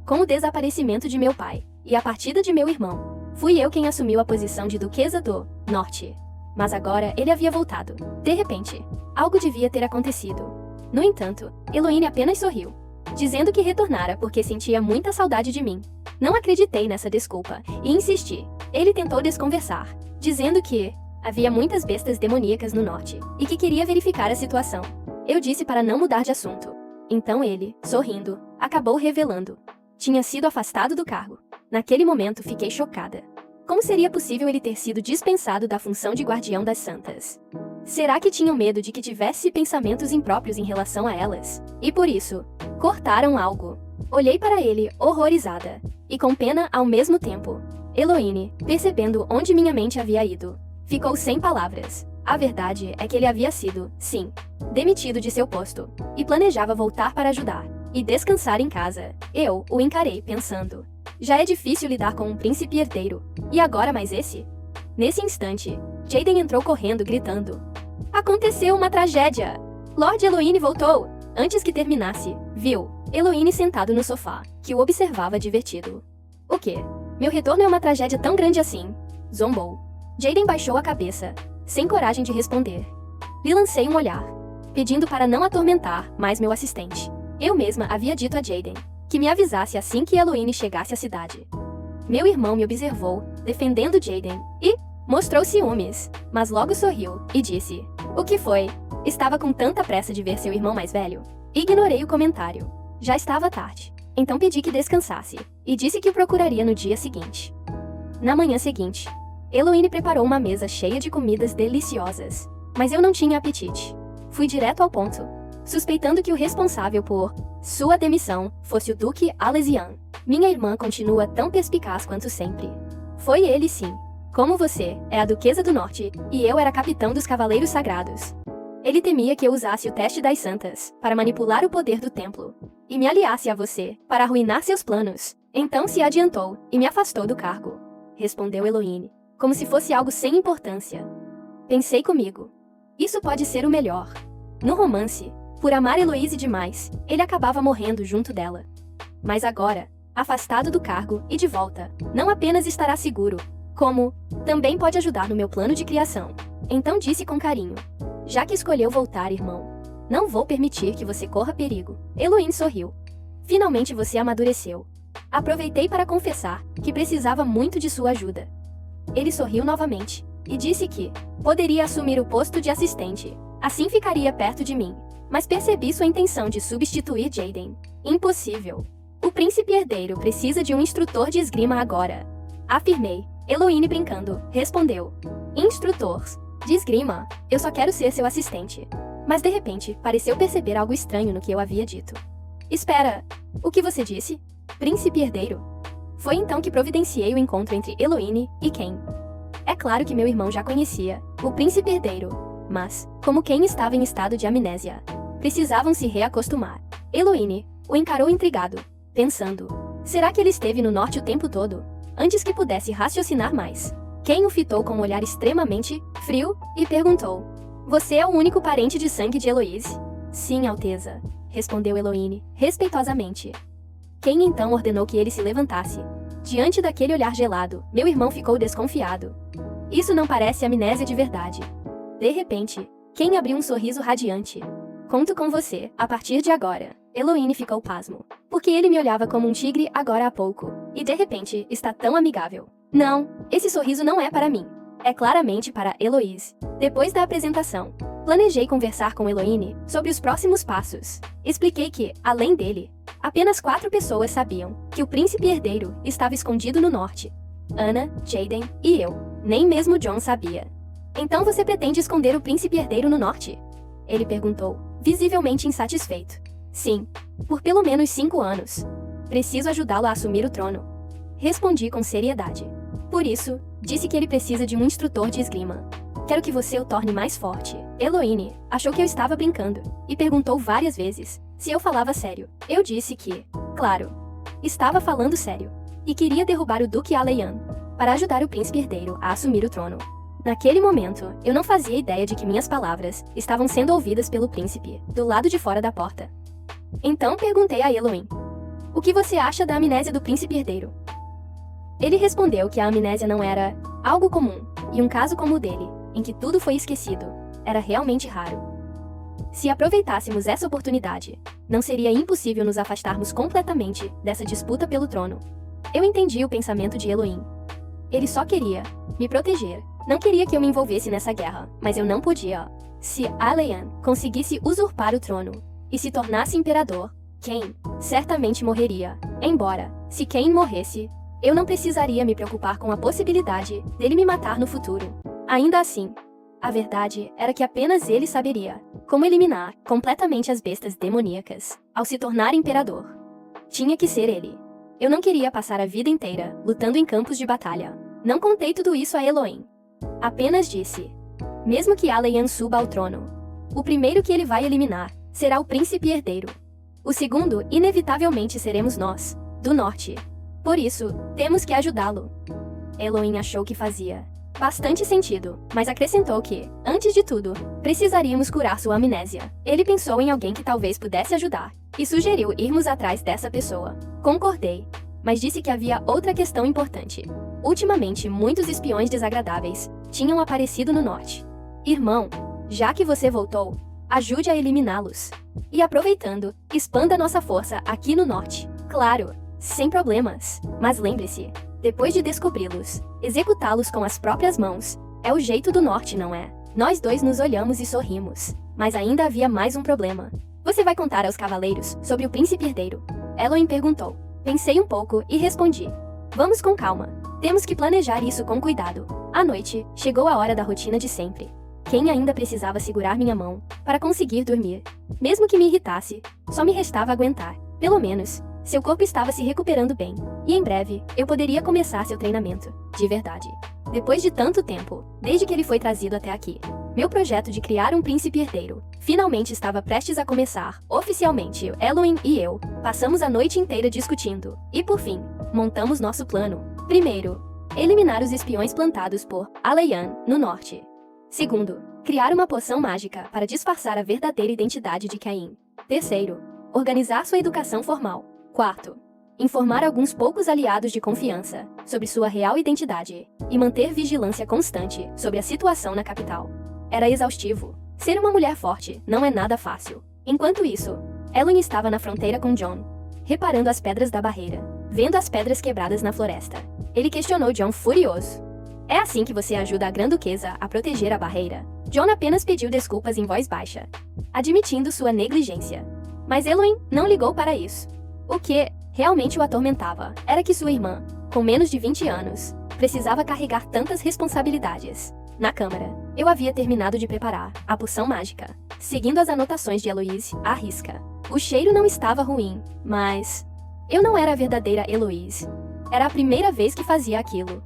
Com o desaparecimento de meu pai e a partida de meu irmão, fui eu quem assumiu a posição de Duquesa do Norte. Mas agora ele havia voltado. De repente, algo devia ter acontecido. No entanto, Eloine apenas sorriu, dizendo que retornara porque sentia muita saudade de mim. Não acreditei nessa desculpa e insisti. Ele tentou desconversar, dizendo que havia muitas bestas demoníacas no norte e que queria verificar a situação. Eu disse para não mudar de assunto. Então ele, sorrindo, acabou revelando. Tinha sido afastado do cargo. Naquele momento fiquei chocada. Como seria possível ele ter sido dispensado da função de guardião das santas? Será que tinham medo de que tivesse pensamentos impróprios em relação a elas? E por isso, cortaram algo. Olhei para ele, horrorizada, e com pena ao mesmo tempo. Eloine, percebendo onde minha mente havia ido, ficou sem palavras. A verdade é que ele havia sido, sim, demitido de seu posto, e planejava voltar para ajudar e descansar em casa. Eu o encarei pensando. Já é difícil lidar com um príncipe herdeiro, e agora mais esse? Nesse instante, Jaden entrou correndo gritando. Aconteceu uma tragédia! Lord Eloine voltou! Antes que terminasse, viu Eloine sentado no sofá, que o observava divertido. O quê? Meu retorno é uma tragédia tão grande assim? Zombou. Jaden baixou a cabeça, sem coragem de responder. Lhe lancei um olhar, pedindo para não atormentar mais meu assistente. Eu mesma havia dito a Jaden que me avisasse assim que Eloine chegasse à cidade. Meu irmão me observou, defendendo Jaden, e mostrou ciúmes, mas logo sorriu e disse: O que foi? Estava com tanta pressa de ver seu irmão mais velho? Ignorei o comentário. Já estava tarde, então pedi que descansasse, e disse que o procuraria no dia seguinte. Na manhã seguinte, Eloine preparou uma mesa cheia de comidas deliciosas, mas eu não tinha apetite. Fui direto ao ponto, suspeitando que o responsável por sua demissão fosse o Duque Alesian. Minha irmã continua tão perspicaz quanto sempre. Foi ele sim. Como você é a Duquesa do Norte, e eu era capitão dos Cavaleiros Sagrados. Ele temia que eu usasse o teste das santas para manipular o poder do templo, e me aliasse a você para arruinar seus planos. Então se adiantou e me afastou do cargo. Respondeu Eloine, como se fosse algo sem importância. Pensei comigo. Isso pode ser o melhor. No romance, por amar Heloise demais, ele acabava morrendo junto dela. Mas agora, afastado do cargo e de volta, não apenas estará seguro, como também pode ajudar no meu plano de criação. Então disse com carinho: Já que escolheu voltar, irmão, não vou permitir que você corra perigo. Eloine sorriu. Finalmente você amadureceu. Aproveitei para confessar que precisava muito de sua ajuda. Ele sorriu novamente e disse que poderia assumir o posto de assistente. Assim ficaria perto de mim. Mas percebi sua intenção de substituir Jaden. Impossível. O príncipe herdeiro precisa de um instrutor de esgrima agora. Afirmei. Eloine brincando, respondeu. Instrutor de esgrima? Eu só quero ser seu assistente. Mas de repente, pareceu perceber algo estranho no que eu havia dito. Espera, o que você disse? Príncipe herdeiro? Foi então que providenciei o encontro entre Eloine e Ken. É claro que meu irmão já conhecia o príncipe herdeiro, mas, como Ken estava em estado de amnésia, precisavam se reacostumar. Eloine o encarou intrigado, pensando: será que ele esteve no norte o tempo todo? Antes que pudesse raciocinar mais, Ken o fitou com um olhar extremamente frio e perguntou: você é o único parente de sangue de Eloise? Sim, Alteza, respondeu Eloine, respeitosamente. Ken então ordenou que ele se levantasse. Diante daquele olhar gelado, meu irmão ficou desconfiado. Isso não parece amnésia de verdade. De repente, Ken abriu um sorriso radiante. Conto com você, a partir de agora. Eloine ficou pasmo, porque ele me olhava como um tigre agora há pouco, e de repente, está tão amigável. Não, esse sorriso não é para mim. É claramente para Eloise. Depois da apresentação, planejei conversar com Eloine sobre os próximos passos. Expliquei que, além dele, apenas 4 pessoas sabiam que o príncipe herdeiro estava escondido no norte. Anna, Jaden e eu. Nem mesmo John sabia. Então você pretende esconder o príncipe herdeiro no norte? Ele perguntou, visivelmente insatisfeito. Sim, por pelo menos 5 anos. Preciso ajudá-lo a assumir o trono. Respondi com seriedade. Por isso, disse que ele precisa de um instrutor de esgrima. Quero que você o torne mais forte. Eloine achou que eu estava brincando e perguntou várias vezes se eu falava sério. Eu disse que, claro, estava falando sério e queria derrubar o Duque Alayan para ajudar o príncipe herdeiro a assumir o trono. Naquele momento, eu não fazia ideia de que minhas palavras estavam sendo ouvidas pelo príncipe do lado de fora da porta. Então perguntei a Eloine: o que você acha da amnésia do príncipe herdeiro? Ele respondeu que a amnésia não era algo comum, e um caso como o dele, em que tudo foi esquecido, era realmente raro. Se aproveitássemos essa oportunidade, não seria impossível nos afastarmos completamente dessa disputa pelo trono. Eu entendi o pensamento de Eloine. Ele só queria me proteger, não queria que eu me envolvesse nessa guerra, mas eu não podia. Se Alayan conseguisse usurpar o trono e se tornasse imperador, Ken certamente morreria. Embora, se Ken morresse, eu não precisaria me preocupar com a possibilidade dele me matar no futuro. Ainda assim, a verdade era que apenas ele saberia como eliminar completamente as bestas demoníacas ao se tornar imperador. Tinha que ser ele. Eu não queria passar a vida inteira lutando em campos de batalha. Não contei tudo isso a Eloine. Apenas disse: mesmo que Alayan suba ao trono, o primeiro que ele vai eliminar será o príncipe herdeiro. O segundo, inevitavelmente, seremos nós, do norte. Por isso, temos que ajudá-lo. Eloine achou que fazia bastante sentido, mas acrescentou que, antes de tudo, precisaríamos curar sua amnésia. Ele pensou em alguém que talvez pudesse ajudar, e sugeriu irmos atrás dessa pessoa. Concordei, mas disse que havia outra questão importante. Ultimamente, muitos espiões desagradáveis tinham aparecido no norte. Irmão, já que você voltou, ajude a eliminá-los. E aproveitando, expanda nossa força aqui no norte. Claro, sem problemas. Mas lembre-se, depois de descobri-los, executá-los com as próprias mãos. É o jeito do norte, não é? Nós dois nos olhamos e sorrimos. Mas ainda havia mais um problema. Você vai contar aos cavaleiros sobre o príncipe herdeiro? Eloine perguntou. Pensei um pouco e respondi: vamos com calma. Temos que planejar isso com cuidado. À noite, chegou a hora da rotina de sempre. Ken ainda precisava segurar minha mão para conseguir dormir. Mesmo que me irritasse, só me restava aguentar. Pelo menos, seu corpo estava se recuperando bem, e em breve, eu poderia começar seu treinamento, de verdade. Depois de tanto tempo, desde que ele foi trazido até aqui, meu projeto de criar um príncipe herdeiro finalmente estava prestes a começar. Oficialmente, Eloine e eu passamos a noite inteira discutindo, e por fim, montamos nosso plano. Primeiro, eliminar os espiões plantados por Alayan, no norte. Segundo, criar uma poção mágica para disfarçar a verdadeira identidade de Caim. Terceiro, organizar sua educação formal. Quarto, informar alguns poucos aliados de confiança sobre sua real identidade e manter vigilância constante sobre a situação na capital. Era exaustivo. Ser uma mulher forte não é nada fácil. Enquanto isso, Eloine estava na fronteira com John, reparando as pedras da barreira. vendo as pedras quebradas na floresta. Ele questionou John furioso. É assim que você ajuda a Grã-Duquesa a proteger a barreira? John apenas pediu desculpas em voz baixa, admitindo sua negligência. Mas Eloin não ligou para isso. O que realmente o atormentava era que sua irmã, com menos de 20 anos, precisava carregar tantas responsabilidades. Na câmara, eu havia terminado de preparar a poção mágica, seguindo as anotações de Heloise à risca. O cheiro não estava ruim, mas eu não era a verdadeira Heloise. Era a primeira vez que fazia aquilo.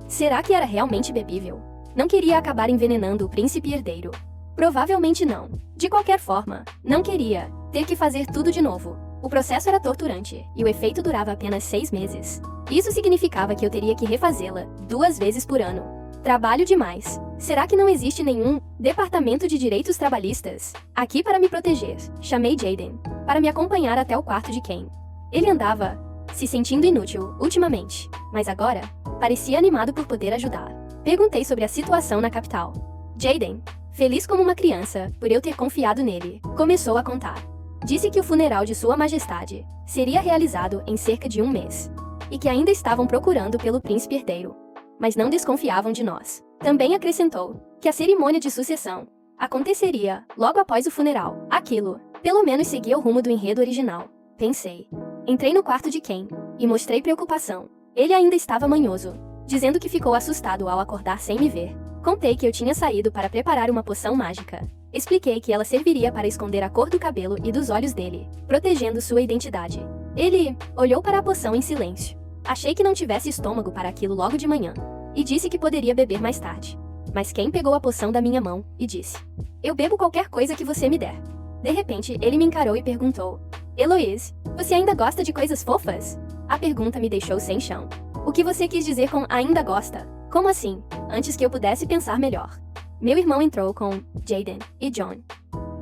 Será que era realmente bebível? Não queria acabar envenenando o príncipe herdeiro. Provavelmente não. De qualquer forma, não queria ter que fazer tudo de novo. O processo era torturante, e o efeito durava apenas 6 meses. Isso significava que eu teria que refazê-la 2 vezes por ano. Trabalho demais. Será que não existe nenhum departamento de direitos trabalhistas aqui para me proteger? Chamei Jaden para me acompanhar até o quarto de Ken. Ele andava se sentindo inútil ultimamente, mas agora parecia animado por poder ajudar. Perguntei sobre a situação na capital. Jaden, feliz como uma criança por eu ter confiado nele, começou a contar. Disse que o funeral de Sua Majestade seria realizado em cerca de 1 mês, e que ainda estavam procurando pelo príncipe herdeiro, mas não desconfiavam de nós. Também acrescentou que a cerimônia de sucessão aconteceria logo após o funeral. Aquilo, pelo menos, seguia o rumo do enredo original. Pensei. Entrei no quarto de Ken e mostrei preocupação. Ele ainda estava manhoso, dizendo que ficou assustado ao acordar sem me ver. Contei que eu tinha saído para preparar uma poção mágica. Expliquei que ela serviria para esconder a cor do cabelo e dos olhos dele, protegendo sua identidade. Ele olhou para a poção em silêncio. Achei que não tivesse estômago para aquilo logo de manhã, e disse que poderia beber mais tarde. Mas Ken pegou a poção da minha mão e disse: Eu bebo qualquer coisa que você me der. De repente, ele me encarou e perguntou: Heloise, você ainda gosta de coisas fofas? A pergunta me deixou sem chão. O que você quis dizer com ainda gosta? Como assim? Antes que eu pudesse pensar melhor. Meu irmão entrou com Jaden e John.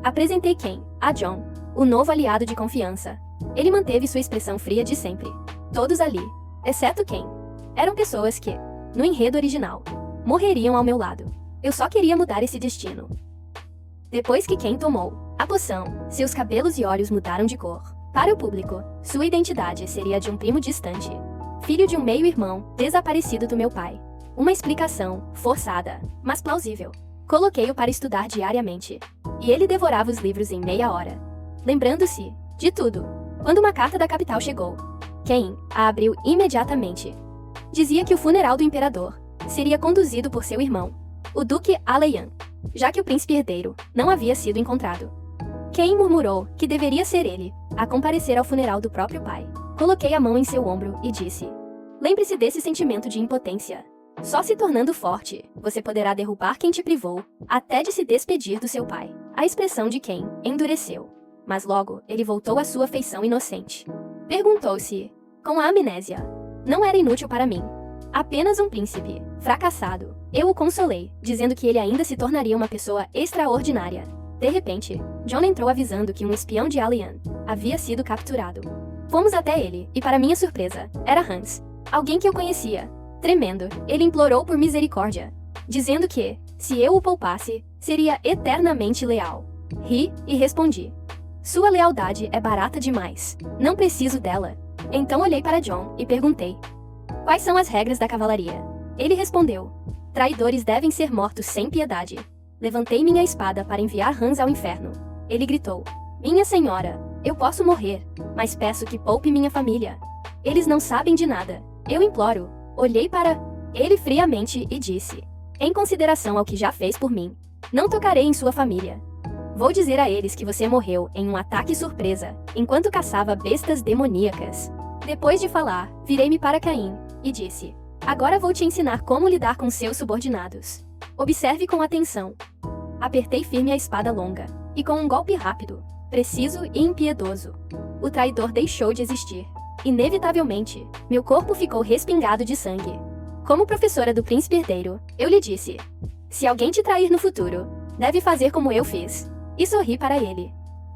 Apresentei Ken a John, o novo aliado de confiança. Ele manteve sua expressão fria de sempre. Todos ali, exceto Ken, eram pessoas que, no enredo original, morreriam ao meu lado. Eu só queria mudar esse destino. Depois que Ken tomou a poção, seus cabelos e olhos mudaram de cor. Para o público, sua identidade seria a de um primo distante, filho de um meio-irmão desaparecido do meu pai. Uma explicação forçada, mas plausível. Coloquei-o para estudar diariamente, e ele devorava os livros em meia hora, lembrando-se de tudo. Quando uma carta da capital chegou, Ken a abriu imediatamente. Dizia que o funeral do imperador seria conduzido por seu irmão, o Duque Alayan, já que o príncipe herdeiro não havia sido encontrado. Ken murmurou que deveria ser ele a comparecer ao funeral do próprio pai. Coloquei a mão em seu ombro e disse: Lembre-se desse sentimento de impotência. Só se tornando forte, você poderá derrubar quem te privou, até de se despedir do seu pai. A expressão de Ken endureceu, mas logo ele voltou à sua feição inocente. Perguntou-se, com a amnésia. Não era inútil para mim. Apenas um príncipe, fracassado. Eu o consolei, dizendo que ele ainda se tornaria uma pessoa extraordinária. De repente, John entrou avisando que um espião de Alayan havia sido capturado. Fomos até ele, e para minha surpresa, era Hans, alguém que eu conhecia. Tremendo, ele implorou por misericórdia, dizendo que, se eu o poupasse, seria eternamente leal. Ri e respondi: Sua lealdade é barata demais. Não preciso dela. Então olhei para John e perguntei: Quais são as regras da cavalaria? Ele respondeu: Traidores devem ser mortos sem piedade. Levantei minha espada para enviar Hans ao inferno. Ele gritou: Minha senhora, eu posso morrer, mas peço que poupe minha família. Eles não sabem de nada. Eu imploro. Olhei para ele friamente e disse: Em consideração ao que já fez por mim, não tocarei em sua família. Vou dizer a eles que você morreu em um ataque surpresa, enquanto caçava bestas demoníacas. Depois de falar, virei-me para Caim e disse: Agora vou te ensinar como lidar com seus subordinados. Observe com atenção. Apertei firme a espada longa, e com um golpe rápido, preciso e impiedoso, o traidor deixou de existir. Inevitavelmente, meu corpo ficou respingado de sangue. Como professora do príncipe herdeiro, eu lhe disse: Se alguém te trair no futuro, deve fazer como eu fiz. E sorri para ele.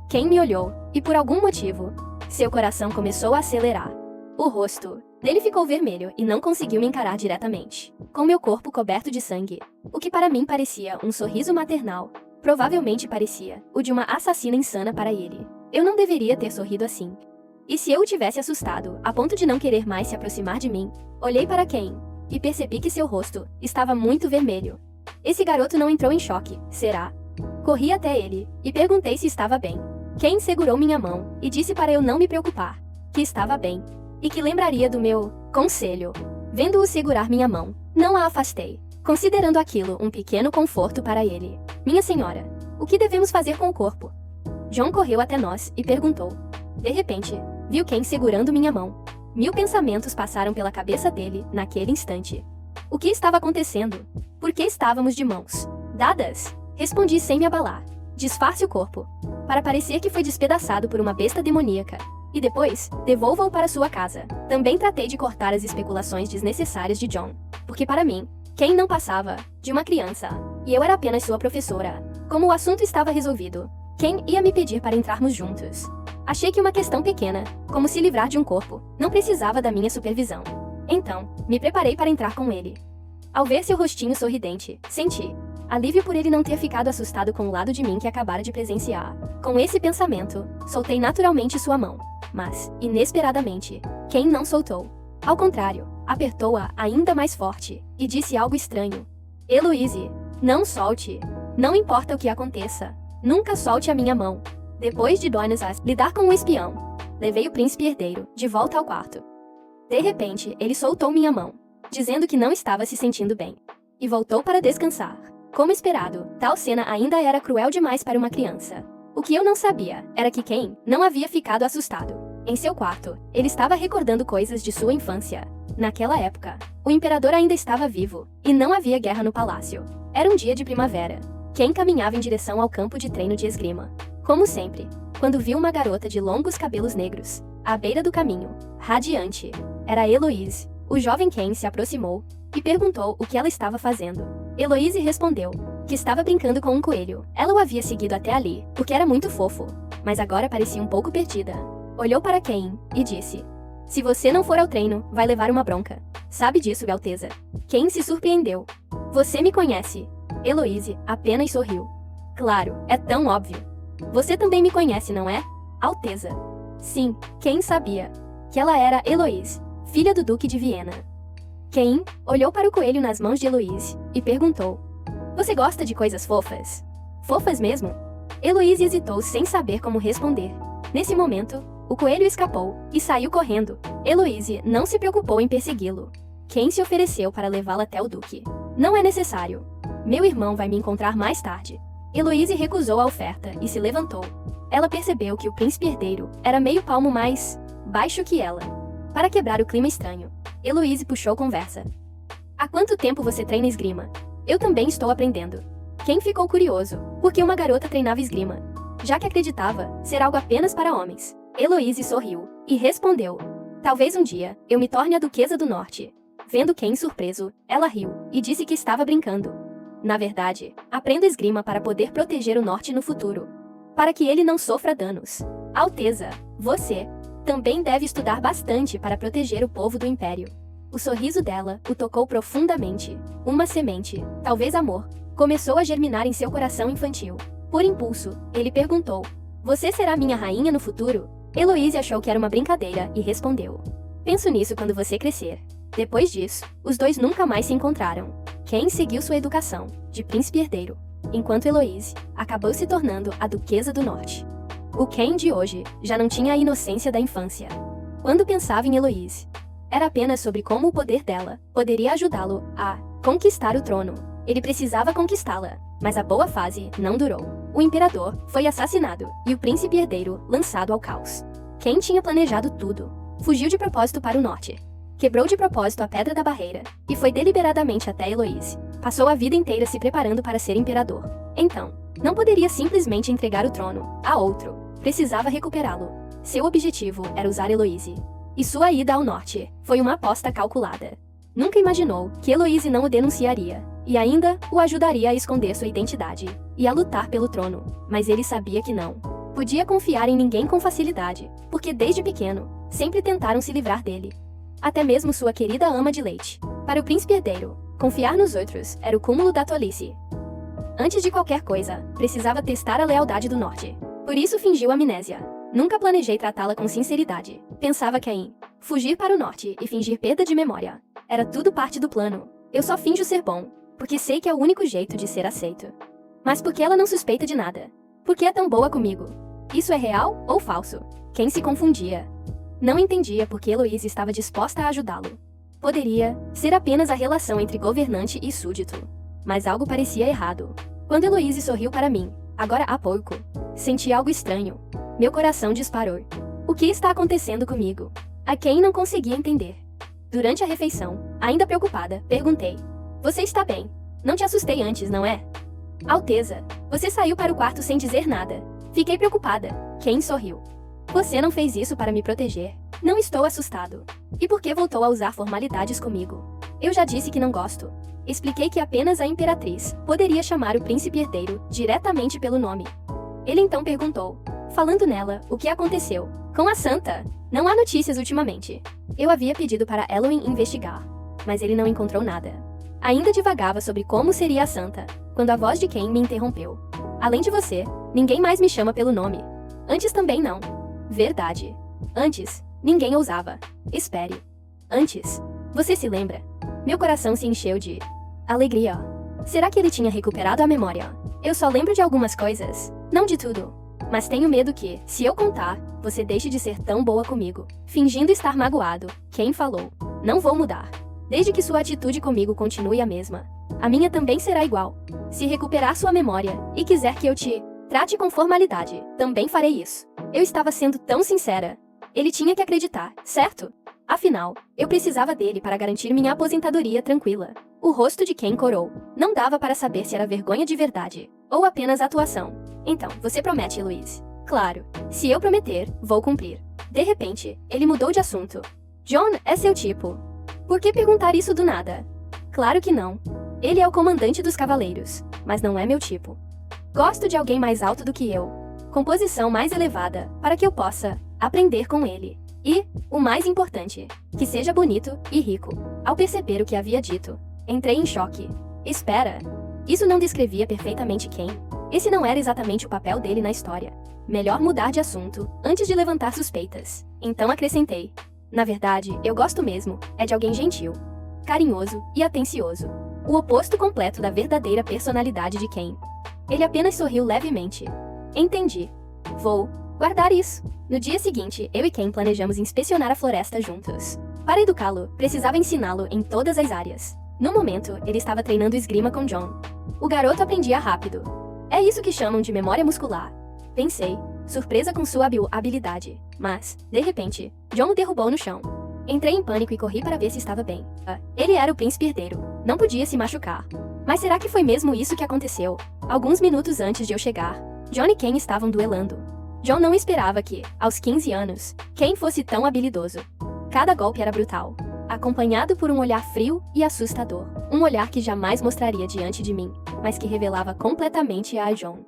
Ken me olhou, e por algum motivo, seu coração começou a acelerar. O rosto dele ficou vermelho e não conseguiu me encarar diretamente, com meu corpo coberto de sangue. O que para mim parecia um sorriso maternal, provavelmente parecia o de uma assassina insana para ele. Eu não deveria ter sorrido assim. E se eu o tivesse assustado, a ponto de não querer mais se aproximar de mim? Olhei para Ken e percebi que seu rosto estava muito vermelho. Esse garoto não entrou em choque, será? Corri até ele e perguntei se estava bem. Ken segurou minha mão e disse para eu não me preocupar, que estava bem e que lembraria do meu conselho. Vendo-o segurar minha mão, não a afastei, considerando aquilo um pequeno conforto para ele. Minha senhora, o que devemos fazer com o corpo? John correu até nós e perguntou. De repente, viu Ken segurando minha mão. 1000 pensamentos passaram pela cabeça dele naquele instante. O que estava acontecendo? Por que estávamos de mãos dadas? Respondi sem me abalar. Disfarce o corpo, para parecer que foi despedaçado por uma besta demoníaca. E depois, devolva-o para sua casa. Também tratei de cortar as especulações desnecessárias de John. Porque para mim, Ken não passava de uma criança. E eu era apenas sua professora. Como o assunto estava resolvido, Ken ia me pedir para entrarmos juntos. Achei que uma questão pequena, como se livrar de um corpo, não precisava da minha supervisão. Então, me preparei para entrar com ele. Ao ver seu rostinho sorridente, senti alívio por ele não ter ficado assustado com o lado de mim que acabara de presenciar. Com esse pensamento, soltei naturalmente sua mão. Mas, inesperadamente, Ken não soltou. Ao contrário, apertou-a ainda mais forte e disse algo estranho. Heloise, não solte. Não importa o que aconteça. Nunca solte a minha mão. Depois de Buenos Aires lidar com o espião, levei o príncipe herdeiro de volta ao quarto. De repente, ele soltou minha mão, dizendo que não estava se sentindo bem, e voltou para descansar. Como esperado, tal cena ainda era cruel demais para uma criança. O que eu não sabia era que Ken não havia ficado assustado. Em seu quarto, ele estava recordando coisas de sua infância. Naquela época, o imperador ainda estava vivo, e não havia guerra no palácio. Era um dia de primavera. Ken caminhava em direção ao campo de treino de esgrima. Como sempre, quando viu uma garota de longos cabelos negros, à beira do caminho, radiante, era Heloise. O jovem Ken se aproximou e perguntou o que ela estava fazendo. Heloise respondeu que estava brincando com um coelho. Ela o havia seguido até ali, porque era muito fofo, mas agora parecia um pouco perdida. Olhou para Ken e disse: se você não for ao treino, vai levar uma bronca. Sabe disso, Alteza? Ken se surpreendeu. Você me conhece. Heloise apenas sorriu. Claro, é tão óbvio. Você também me conhece, não é? Alteza. Sim, Ken sabia que ela era Heloise, filha do Duque de Viena. Ken olhou para o coelho nas mãos de Heloise e perguntou: você gosta de coisas fofas? Fofas mesmo? Heloise hesitou sem saber como responder. Nesse momento, o coelho escapou e saiu correndo. Heloise não se preocupou em persegui-lo. Ken se ofereceu para levá-la até o Duque. Não é necessário. Meu irmão vai me encontrar mais tarde. Heloise recusou a oferta e se levantou. Ela percebeu que o príncipe herdeiro era meio palmo mais baixo que ela. Para quebrar o clima estranho, Heloise puxou conversa. Há quanto tempo você treina esgrima? Eu também estou aprendendo. Ken ficou curioso, porque uma garota treinava esgrima, já que acreditava ser algo apenas para homens. Heloise sorriu e respondeu: talvez um dia eu me torne a Duquesa do Norte. Vendo Ken surpreso, ela riu e disse que estava brincando. Na verdade, aprendo esgrima para poder proteger o norte no futuro, para que ele não sofra danos. Alteza, você também deve estudar bastante para proteger o povo do Império. O sorriso dela o tocou profundamente. Uma semente, talvez amor, começou a germinar em seu coração infantil. Por impulso, ele perguntou: você será minha rainha no futuro? Heloise achou que era uma brincadeira e respondeu: penso nisso quando você crescer. Depois disso, os dois nunca mais se encontraram. Ken seguiu sua educação, de príncipe herdeiro, enquanto Heloise acabou se tornando a Duquesa do Norte. O Ken de hoje já não tinha a inocência da infância. Quando pensava em Heloise, era apenas sobre como o poder dela poderia ajudá-lo a conquistar o trono. Ele precisava conquistá-la, mas a boa fase não durou. O imperador foi assassinado e o príncipe herdeiro lançado ao caos. Ken tinha planejado tudo. Fugiu de propósito para o norte. Quebrou de propósito a Pedra da Barreira e foi deliberadamente até Heloise. Passou a vida inteira se preparando para ser imperador. Então, não poderia simplesmente entregar o trono a outro. Precisava recuperá-lo. Seu objetivo era usar Heloise. E sua ida ao norte foi uma aposta calculada. Nunca imaginou que Heloise não o denunciaria e ainda o ajudaria a esconder sua identidade e a lutar pelo trono. Mas ele sabia que não podia confiar em ninguém com facilidade, porque desde pequeno sempre tentaram se livrar dele. Até mesmo sua querida ama de leite. Para o príncipe herdeiro, confiar nos outros era o cúmulo da tolice. Antes de qualquer coisa, precisava testar a lealdade do norte. Por isso fingiu amnésia. Nunca planejei tratá-la com sinceridade. Pensava que fugir para o norte e fingir perda de memória. Era tudo parte do plano. Eu só finjo ser bom, porque sei que é o único jeito de ser aceito. Mas por que ela não suspeita de nada? Por que é tão boa comigo? Isso é real ou falso? Quem se confundia? Não entendia por que Heloise estava disposta a ajudá-lo. Poderia ser apenas a relação entre governante e súdito. Mas algo parecia errado. Quando Heloise sorriu para mim, agora há pouco, senti algo estranho. Meu coração disparou. O que está acontecendo comigo? A quem não conseguia entender. Durante a refeição, ainda preocupada, perguntei: Você está bem? Não te assustei antes, não é? Alteza, você saiu para o quarto sem dizer nada. Fiquei preocupada. Kane sorriu. Você não fez isso para me proteger. Não estou assustado. E por que voltou a usar formalidades comigo? Eu já disse que não gosto. Expliquei que apenas a imperatriz poderia chamar o príncipe herdeiro diretamente pelo nome. Ele então perguntou, falando nela, o que aconteceu com a santa? Não há notícias ultimamente. Eu havia pedido para Elwyn investigar, mas ele não encontrou nada. Ainda divagava sobre como seria a santa, quando a voz de Kane me interrompeu. Além de você, ninguém mais me chama pelo nome. Antes também não. Verdade. Antes, ninguém ousava. Espere. Antes. Você se lembra? Meu coração se encheu de alegria. Será que ele tinha recuperado a memória? Eu só lembro de algumas coisas, não de tudo. Mas tenho medo que, se eu contar, você deixe de ser tão boa comigo. Fingindo estar magoado, Kane falou. Não vou mudar. Desde que sua atitude comigo continue a mesma. A minha também será igual. Se recuperar sua memória, e quiser que eu te trate com formalidade, também farei isso. Eu estava sendo tão sincera. Ele tinha que acreditar, certo? Afinal, eu precisava dele para garantir minha aposentadoria tranquila. O rosto de Kane corou. Não dava para saber se era vergonha de verdade, ou apenas atuação. Então, você promete, Heloise? Claro. Se eu prometer, vou cumprir. De repente, ele mudou de assunto. John é seu tipo. Por que perguntar isso do nada? Claro que não. Ele é o comandante dos cavaleiros, mas não é meu tipo. Gosto de alguém mais alto do que eu, com posição mais elevada, para que eu possa aprender com ele. E, o mais importante, que seja bonito e rico. Ao perceber o que havia dito, entrei em choque. Espera. Isso não descrevia perfeitamente Kane. Esse não era exatamente o papel dele na história. Melhor mudar de assunto, antes de levantar suspeitas. Então acrescentei. Na verdade, eu gosto mesmo, é de alguém gentil, carinhoso e atencioso. O oposto completo da verdadeira personalidade de Kane. Ele apenas sorriu levemente. Entendi. Vou guardar isso. No dia seguinte, eu e Kane planejamos inspecionar a floresta juntos. Para educá-lo, precisava ensiná-lo em todas as áreas. No momento, ele estava treinando esgrima com John. O garoto aprendia rápido. É isso que chamam de memória muscular. Pensei, surpresa com sua habilidade. Mas, de repente, John o derrubou no chão. Entrei em pânico e corri para ver se estava bem. Ele era o príncipe herdeiro. Não podia se machucar. Mas será que foi mesmo isso que aconteceu? Alguns minutos antes de eu chegar, John e Kane estavam duelando. John não esperava que, aos 15 anos, Kane fosse tão habilidoso. Cada golpe era brutal, acompanhado por um olhar frio e assustador. Um olhar que jamais mostraria diante de mim, mas que revelava completamente a John.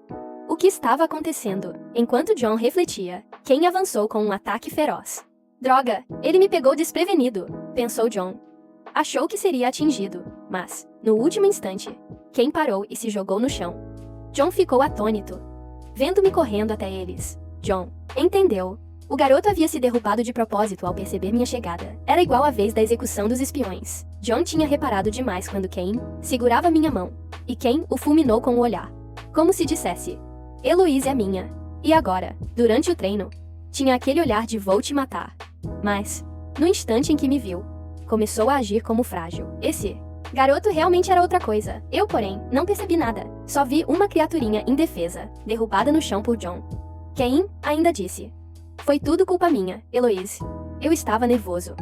O que estava acontecendo? Enquanto John refletia, Kane avançou com um ataque feroz. Droga, ele me pegou desprevenido, pensou John. Achou que seria atingido, mas, no último instante, Kane parou e se jogou no chão. John ficou atônito, vendo-me correndo até eles. John entendeu. O garoto havia se derrubado de propósito ao perceber minha chegada. Era igual à vez da execução dos espiões. John tinha reparado demais quando Kane segurava minha mão, e Kane o fulminou com o olhar. Como se dissesse, Heloise é minha. E agora, durante o treino, tinha aquele olhar de vou te matar. Mas, no instante em que me viu, começou a agir como frágil. Esse garoto realmente era outra coisa. Eu, porém, não percebi nada. Só vi uma criaturinha indefesa, derrubada no chão por John. Kane ainda disse. Foi tudo culpa minha, Heloise. Eu estava nervoso.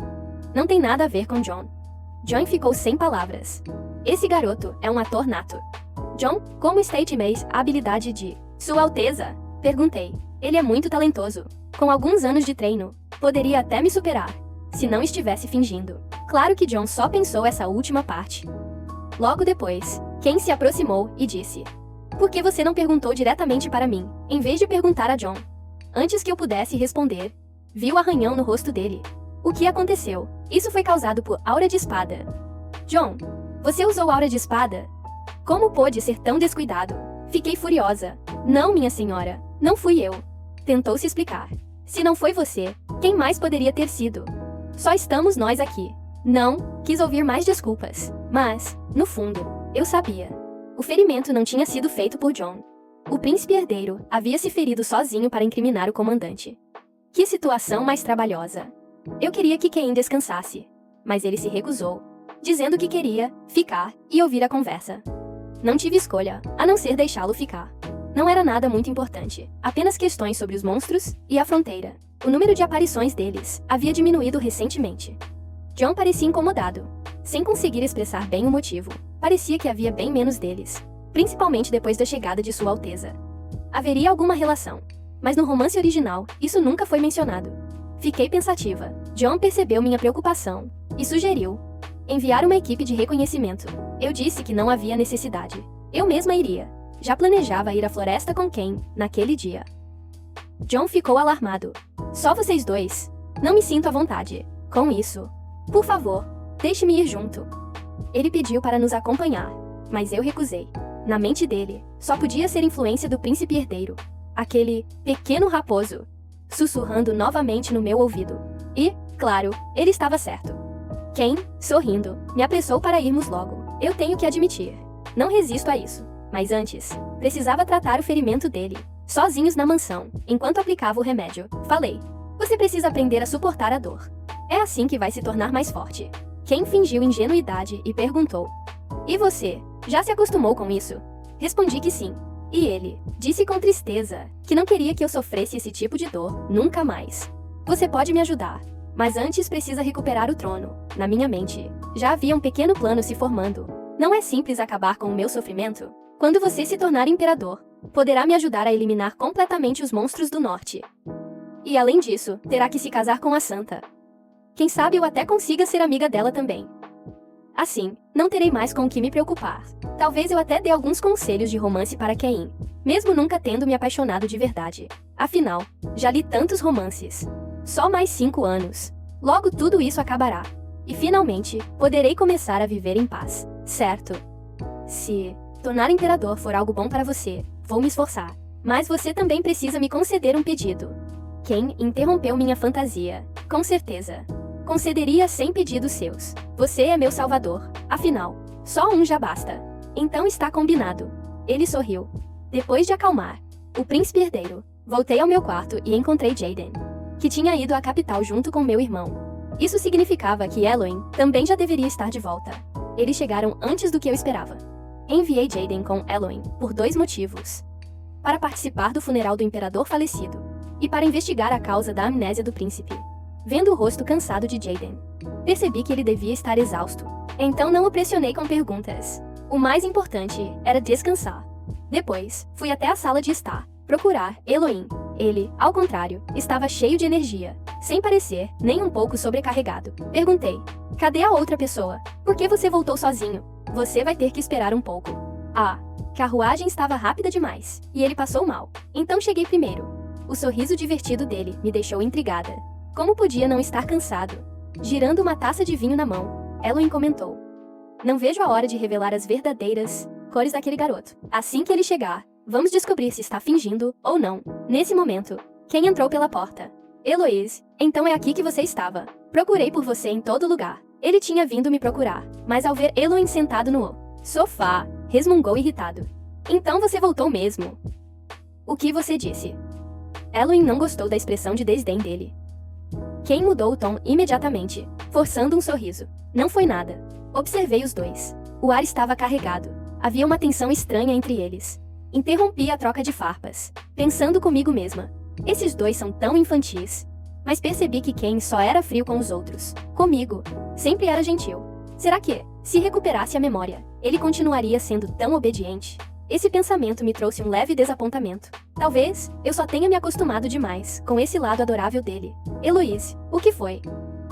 Não tem nada a ver com John. John ficou sem palavras. Esse garoto é um ator nato. John, como State Mace, a habilidade de Sua Alteza? Perguntei. Ele é muito talentoso. Com alguns anos de treino, poderia até me superar, se não estivesse fingindo. Claro que John só pensou essa última parte. Logo depois, Kane se aproximou e disse: Por que você não perguntou diretamente para mim, em vez de perguntar a John? Antes que eu pudesse responder, vi o arranhão no rosto dele. O que aconteceu? Isso foi causado por aura de espada. John, você usou aura de espada? Como pôde ser tão descuidado? Fiquei furiosa. Não, minha senhora, não fui eu. Tentou se explicar. Se não foi você, quem mais poderia ter sido? Só estamos nós aqui. Não, quis ouvir mais desculpas. Mas, no fundo, eu sabia. O ferimento não tinha sido feito por John. O príncipe herdeiro havia se ferido sozinho para incriminar o comandante. Que situação mais trabalhosa. Eu queria que Cain descansasse, mas ele se recusou, dizendo que queria ficar e ouvir a conversa. Não tive escolha, a não ser deixá-lo ficar. Não era nada muito importante, apenas questões sobre os monstros e a fronteira. O número de aparições deles havia diminuído recentemente. John parecia incomodado, sem conseguir expressar bem o motivo. Parecia que havia bem menos deles, principalmente depois da chegada de Sua Alteza. Haveria alguma relação, mas no romance original, isso nunca foi mencionado. Fiquei pensativa. John percebeu minha preocupação e sugeriu enviar uma equipe de reconhecimento. Eu disse que não havia necessidade. Eu mesma iria. Já planejava ir à floresta com Cain naquele dia. John ficou alarmado. Só vocês dois? Não me sinto à vontade com isso. Por favor, deixe-me ir junto. Ele pediu para nos acompanhar, mas eu recusei. Na mente dele, só podia ser influência do príncipe herdeiro. Aquele pequeno raposo, sussurrando novamente no meu ouvido. E, claro, ele estava certo. Cain, sorrindo, me apressou para irmos logo. Eu tenho que admitir, não resisto a isso. Mas antes, precisava tratar o ferimento dele, sozinhos na mansão, enquanto aplicava o remédio. Falei, você precisa aprender a suportar a dor. É assim que vai se tornar mais forte. Cain fingiu ingenuidade e perguntou, e você, já se acostumou com isso? Respondi que sim. E ele disse com tristeza que não queria que eu sofresse esse tipo de dor, nunca mais. Você pode me ajudar, mas antes precisa recuperar o trono. Na minha mente, já havia um pequeno plano se formando. Não é simples acabar com o meu sofrimento? Quando você se tornar imperador, poderá me ajudar a eliminar completamente os monstros do norte. E além disso, terá que se casar com a santa. Quem sabe eu até consiga ser amiga dela também. Assim, não terei mais com o que me preocupar. Talvez eu até dê alguns conselhos de romance para Cain, mesmo nunca tendo me apaixonado de verdade. Afinal, já li tantos romances. Só mais 5 anos. Logo tudo isso acabará. E finalmente, poderei começar a viver em paz, certo? Se tornar imperador for algo bom para você, vou me esforçar. Mas você também precisa me conceder um pedido. Cain interrompeu minha fantasia. Com certeza. Concederia 100 pedidos seus. Você é meu salvador. Afinal, só um já basta. Então está combinado. Ele sorriu. Depois de acalmar o príncipe herdeiro, voltei ao meu quarto e encontrei Jaden, que tinha ido à capital junto com meu irmão. Isso significava que Eloin também já deveria estar de volta. Eles chegaram antes do que eu esperava. Enviei Jaden com Eloin por 2 motivos. Para participar do funeral do imperador falecido, e para investigar a causa da amnésia do príncipe. Vendo o rosto cansado de Jaden, percebi que ele devia estar exausto. Então não o pressionei com perguntas. O mais importante era descansar. Depois, fui até a sala de estar, procurar Eloin. Ele, ao contrário, estava cheio de energia, sem parecer nem um pouco sobrecarregado. Perguntei, cadê a outra pessoa? Por que você voltou sozinho? Você vai ter que esperar um pouco. A carruagem estava rápida demais, e ele passou mal. Então cheguei primeiro. O sorriso divertido dele me deixou intrigada. Como podia não estar cansado? Girando uma taça de vinho na mão, Eloin comentou. Não vejo a hora de revelar as verdadeiras cores daquele garoto. Assim que ele chegar, vamos descobrir se está fingindo ou não. Nesse momento, quem entrou pela porta? Heloise, então é aqui que você estava. Procurei por você em todo lugar. Ele tinha vindo me procurar, mas ao ver Eloin sentado no sofá, resmungou irritado. Então você voltou mesmo. O que você disse? Eloin não gostou da expressão de desdém dele. Cain mudou o tom imediatamente, forçando um sorriso. Não foi nada. Observei os dois. O ar estava carregado. Havia uma tensão estranha entre eles. Interrompi a troca de farpas, pensando comigo mesma. Esses dois são tão infantis. Mas percebi que Cain só era frio com os outros. Comigo, sempre era gentil. Será que, se recuperasse a memória, ele continuaria sendo tão obediente? Esse pensamento me trouxe um leve desapontamento. Talvez, eu só tenha me acostumado demais com esse lado adorável dele. Heloise, o que foi?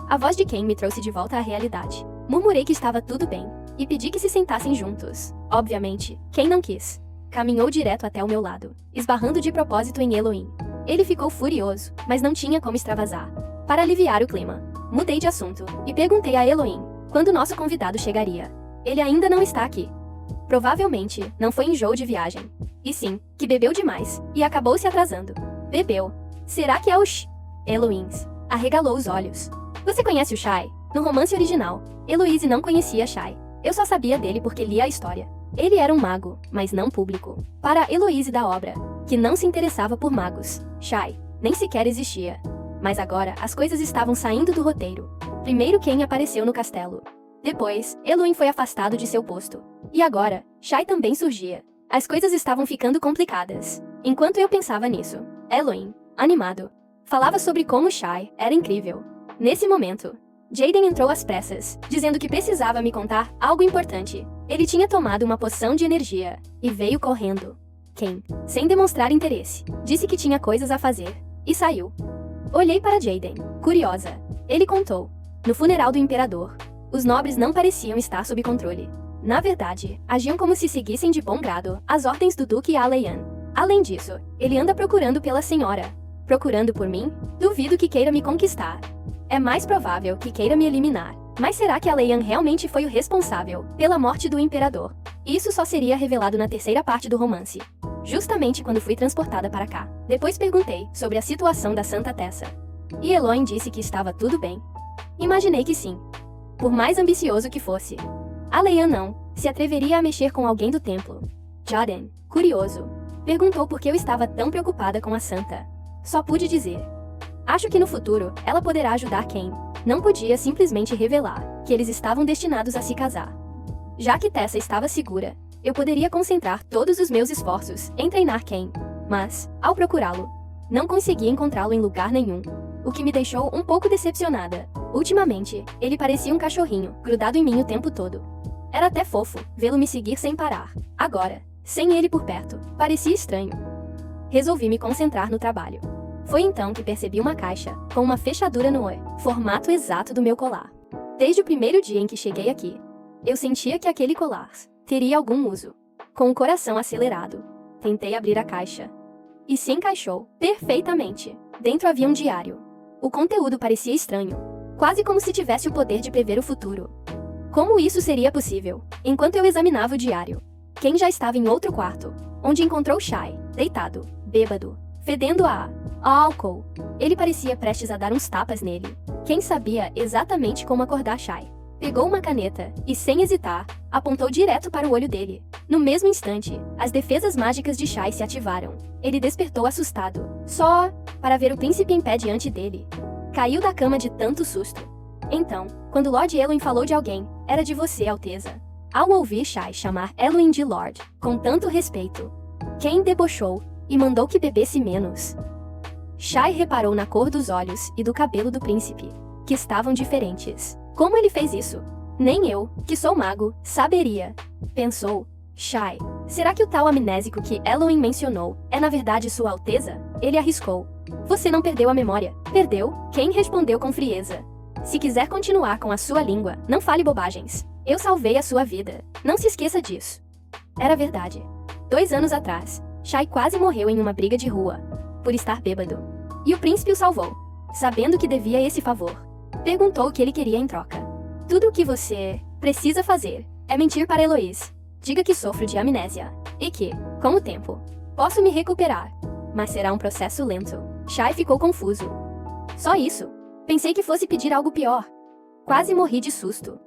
A voz de Cain me trouxe de volta à realidade. Murmurei que estava tudo bem, e pedi que se sentassem juntos. Obviamente, Cain não quis. Caminhou direto até o meu lado, esbarrando de propósito em Eloin. Ele ficou furioso, mas não tinha como extravasar. Para aliviar o clima, mudei de assunto, e perguntei a Eloin quando nosso convidado chegaria. Ele ainda não está aqui. Provavelmente, não foi enjoo de viagem. E sim, que bebeu demais, e acabou se atrasando. Bebeu. Será que é o Eloise arregalou os olhos. Você conhece o Shai? No romance original, Eloise não conhecia Shai. Eu só sabia dele porque lia a história. Ele era um mago, mas não público. Para Eloise da obra, que não se interessava por magos, Shai nem sequer existia. Mas agora as coisas estavam saindo do roteiro. Primeiro Ken apareceu no castelo. Depois, Eloin foi afastado de seu posto. E agora, Shai também surgia. As coisas estavam ficando complicadas. Enquanto eu pensava nisso, Eloin, animado, falava sobre como Shai era incrível. Nesse momento, Jaden entrou às pressas, dizendo que precisava me contar algo importante. Ele tinha tomado uma poção de energia e veio correndo. Ken, sem demonstrar interesse, disse que tinha coisas a fazer e saiu. Olhei para Jaden, curiosa. Ele contou. No funeral do imperador, os nobres não pareciam estar sob controle. Na verdade, agiam como se seguissem de bom grado as ordens do Duque Alayan. Além disso, ele anda procurando pela senhora. Procurando por mim? Duvido que queira me conquistar. É mais provável que queira me eliminar. Mas será que Alayan realmente foi o responsável pela morte do imperador? Isso só seria revelado na terceira parte do romance. Justamente quando fui transportada para cá. Depois perguntei sobre a situação da Santa Tessa. E Eloin disse que estava tudo bem. Imaginei que sim. Por mais ambicioso que fosse. Alayan não se atreveria a mexer com alguém do templo. Jaden, curioso, perguntou por que eu estava tão preocupada com a Santa. Só pude dizer. Acho que no futuro, ela poderá ajudar Ken. Não podia simplesmente revelar que eles estavam destinados a se casar. Já que Tessa estava segura, eu poderia concentrar todos os meus esforços em treinar Ken. Mas, ao procurá-lo, não consegui encontrá-lo em lugar nenhum. O que me deixou um pouco decepcionada. Ultimamente, ele parecia um cachorrinho, grudado em mim o tempo todo. Era até fofo vê-lo me seguir sem parar. Agora, sem ele por perto, parecia estranho. Resolvi me concentrar no trabalho. Foi então que percebi uma caixa, com uma fechadura no formato exato do meu colar. Desde o primeiro dia em que cheguei aqui, eu sentia que aquele colar teria algum uso. Com o coração acelerado, tentei abrir a caixa. E se encaixou perfeitamente. Dentro havia um diário. O conteúdo parecia estranho, quase como se tivesse o poder de prever o futuro. Como isso seria possível? Enquanto eu examinava o diário, Ken já estava em outro quarto, onde encontrou Shai, deitado, bêbado, fedendo a álcool. Ele parecia prestes a dar uns tapas nele. Ken sabia exatamente como acordar Shai. Pegou uma caneta e, sem hesitar, apontou direto para o olho dele. No mesmo instante, as defesas mágicas de Shai se ativaram. Ele despertou assustado, só para ver o príncipe em pé diante dele. Caiu da cama de tanto susto. Então, quando Lord Eloin falou de alguém, era de você, Alteza. Ao ouvir Shai chamar Eloin de Lord, com tanto respeito, Ken debochou e mandou que bebesse menos. Shai reparou na cor dos olhos e do cabelo do príncipe, que estavam diferentes. Como ele fez isso? Nem eu, que sou mago, saberia. Pensou. Shai, será que o tal amnésico que Eloin mencionou é na verdade Sua Alteza? Ele arriscou. Você não perdeu a memória. Perdeu? Ken respondeu com frieza. Se quiser continuar com a sua língua, não fale bobagens. Eu salvei a sua vida. Não se esqueça disso. Era verdade. 2 anos atrás, Shai quase morreu em uma briga de rua, por estar bêbado. E o príncipe o salvou, sabendo que devia esse favor. Perguntou o que ele queria em troca. Tudo o que você precisa fazer é mentir para Eloise. Diga que sofro de amnésia e que, com o tempo, posso me recuperar. Mas será um processo lento. Shai ficou confuso. Só isso. Pensei que fosse pedir algo pior. Quase morri de susto.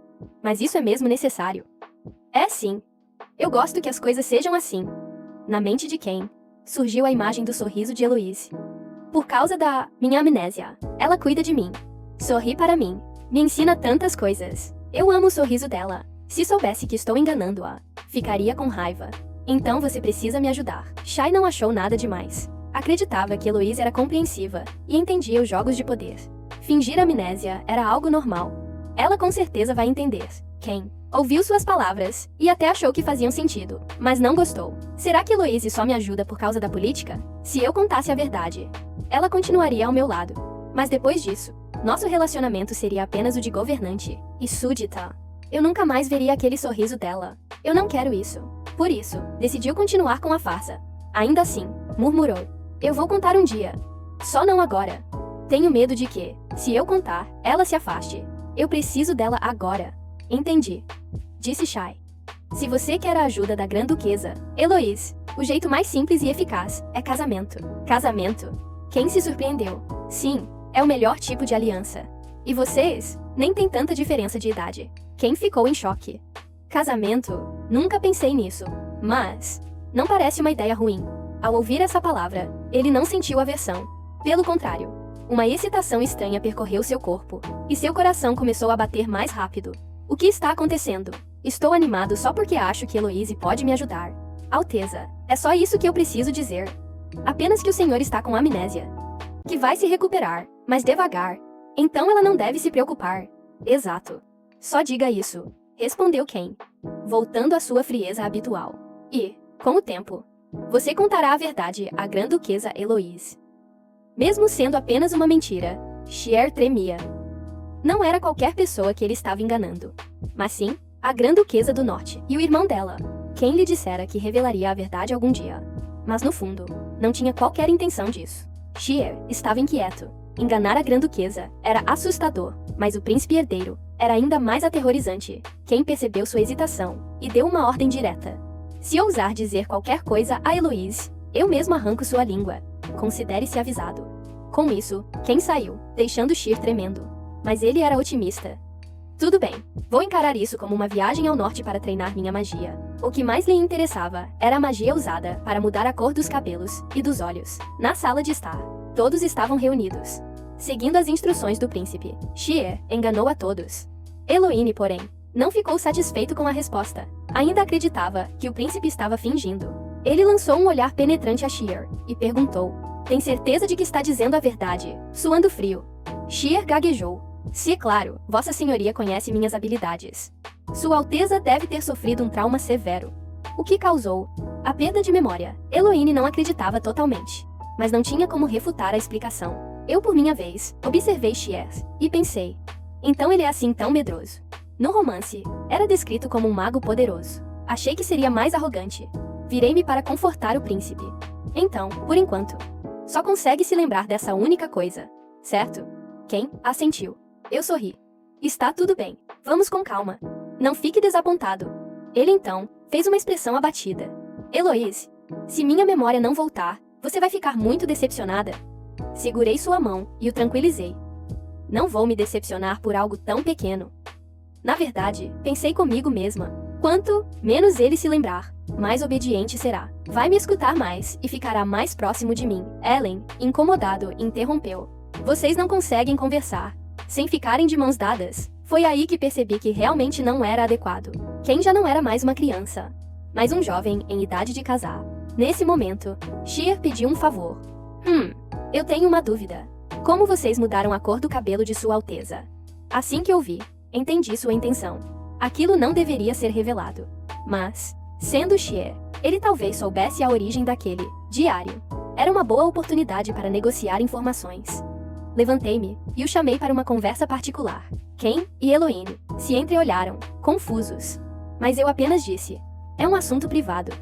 Mas isso é mesmo necessário? É sim. Eu gosto que as coisas sejam assim. Na mente de Ken, surgiu a imagem do sorriso de Eloise. Por causa da minha amnésia, ela cuida de mim. Sorri para mim. Me ensina tantas coisas. Eu amo o sorriso dela. Se soubesse que estou enganando-a, ficaria com raiva. Então você precisa me ajudar. Shai não achou nada demais. Acreditava que Eloise era compreensiva e entendia os jogos de poder. Fingir amnésia era algo normal. Ela com certeza vai entender. Ken ouviu suas palavras e até achou que faziam sentido, mas não gostou. Será que Eloise só me ajuda por causa da política? Se eu contasse a verdade, ela continuaria ao meu lado. Mas depois disso, nosso relacionamento seria apenas o de governante e súdita. Eu nunca mais veria aquele sorriso dela. Eu não quero isso. Por isso, decidiu continuar com a farsa. Ainda assim, murmurou. Eu vou contar um dia. Só não agora. Tenho medo de que, se eu contar, ela se afaste. Eu preciso dela agora. Entendi. Disse Shai. Se você quer a ajuda da Grã-Duquesa, Eloise, o jeito mais simples e eficaz é casamento. Casamento? Ken se surpreendeu. Sim, É o melhor tipo de aliança. E vocês? Nem tem tanta diferença de idade. Quem ficou em choque? Casamento? Nunca pensei nisso. Mas não parece uma ideia ruim. Ao ouvir essa palavra, ele não sentiu aversão. Pelo contrário, uma excitação estranha percorreu seu corpo, e seu coração começou a bater mais rápido. O que está acontecendo? Estou animado só porque acho que Heloise pode me ajudar. Alteza, é só isso que eu preciso dizer. Apenas que o senhor está com amnésia. Que vai se recuperar, mas devagar. Então ela não deve se preocupar. Exato. Só diga isso, respondeu Ken, voltando à sua frieza habitual. E, com o tempo, você contará a verdade à Grã-Duquesa Heloise. Mesmo sendo apenas uma mentira, Xier tremia. Não era qualquer pessoa que ele estava enganando, mas sim a Grã-Duquesa do Norte e o irmão dela. Quem lhe dissera que revelaria a verdade algum dia. Mas no fundo, não tinha qualquer intenção disso. Xier estava inquieto. Enganar a Grã-Duquesa era assustador, mas o príncipe herdeiro era ainda mais aterrorizante. Quem percebeu sua hesitação e deu uma ordem direta. Se ousar dizer qualquer coisa a Heloise, eu mesmo arranco sua língua. Considere-se avisado. Com isso, Ken saiu, deixando Xier tremendo. Mas ele era otimista. Tudo bem, vou encarar isso como uma viagem ao norte para treinar minha magia. O que mais lhe interessava era a magia usada para mudar a cor dos cabelos e dos olhos. Na sala de estar, todos estavam reunidos, seguindo as instruções do príncipe. Xier enganou a todos. Eloine, porém, não ficou satisfeito com a resposta. Ainda acreditava que o príncipe estava fingindo. Ele lançou um olhar penetrante a Xier e perguntou: tem certeza de que está dizendo a verdade? Suando frio, Xier gaguejou. Se, claro, Vossa Senhoria conhece minhas habilidades. Sua Alteza deve ter sofrido um trauma severo. O que causou a perda de memória. Eloine não acreditava totalmente, mas não tinha como refutar a explicação. Eu, por minha vez, observei Xier e pensei: então ele é assim tão medroso. No romance, era descrito como um mago poderoso. Achei que seria mais arrogante. Virei-me para confortar o príncipe. Então, por enquanto, só consegue se lembrar dessa única coisa, certo? Ken assentiu. Eu sorri. Está tudo bem. Vamos com calma. Não fique desapontado. Ele então fez uma expressão abatida. Heloise, se minha memória não voltar, você vai ficar muito decepcionada. Segurei sua mão e o tranquilizei. Não vou me decepcionar por algo tão pequeno. Na verdade, pensei comigo mesma. Quanto menos ele se lembrar, mais obediente será. Vai me escutar mais e ficará mais próximo de mim. Ellen, incomodado, interrompeu. Vocês não conseguem conversar sem ficarem de mãos dadas. Foi aí que percebi que realmente não era adequado. Ken já não era mais uma criança, mas um jovem em idade de casar. Nesse momento, Xier pediu um favor. Eu tenho uma dúvida. Como vocês mudaram a cor do cabelo de Sua Alteza? Assim que eu vi, entendi sua intenção. Aquilo não deveria ser revelado. Mas, sendo Xier, ele talvez soubesse a origem daquele diário. Era uma boa oportunidade para negociar informações. Levantei-me e o chamei para uma conversa particular. Ken e Eloine se entreolharam, confusos. Mas eu apenas disse: é um assunto privado.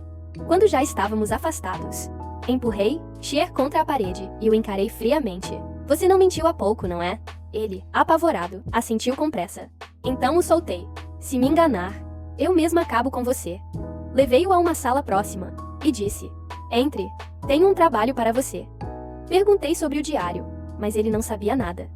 Quando já estávamos afastados, empurrei Xier contra a parede e o encarei friamente. Você não mentiu há pouco, não é? Ele, apavorado, assentiu com pressa. Então o soltei. Se me enganar, eu mesma acabo com você. Levei-o a uma sala próxima e disse: entre, tenho um trabalho para você. Perguntei sobre o diário, mas ele não sabia nada.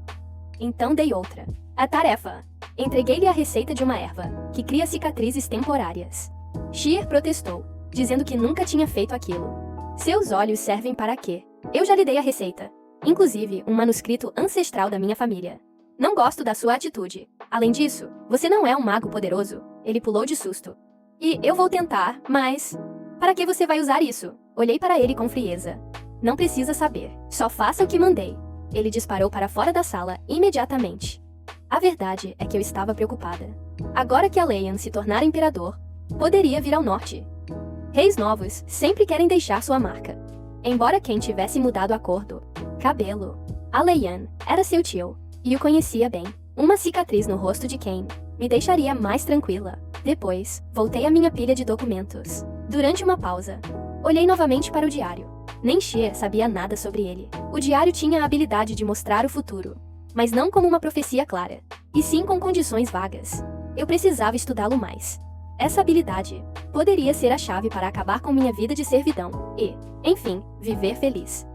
Então dei outra. A tarefa. Entreguei-lhe a receita de uma erva que cria cicatrizes temporárias. Xier protestou, dizendo que nunca tinha feito aquilo. Seus olhos servem para quê? Eu já lhe dei a receita. Inclusive, um manuscrito ancestral da minha família. Não gosto da sua atitude. Além disso, você não é um mago poderoso. Ele pulou de susto. E eu vou tentar, mas... para que você vai usar isso? Olhei para ele com frieza. Não precisa saber. Só faça o que mandei. Ele disparou para fora da sala imediatamente. A verdade é que eu estava preocupada. Agora que Aleian se tornara imperador, poderia vir ao norte. Reis novos sempre querem deixar sua marca. Embora Ken tivesse mudado a cor do cabelo, Aleian era seu tio, e o conhecia bem. Uma cicatriz no rosto de Ken me deixaria mais tranquila. Depois, voltei à minha pilha de documentos. Durante uma pausa, olhei novamente para o diário. Nem Xier sabia nada sobre ele. O diário tinha a habilidade de mostrar o futuro, mas não como uma profecia clara, e sim com condições vagas. Eu precisava estudá-lo mais. Essa habilidade poderia ser a chave para acabar com minha vida de servidão e, enfim, viver feliz.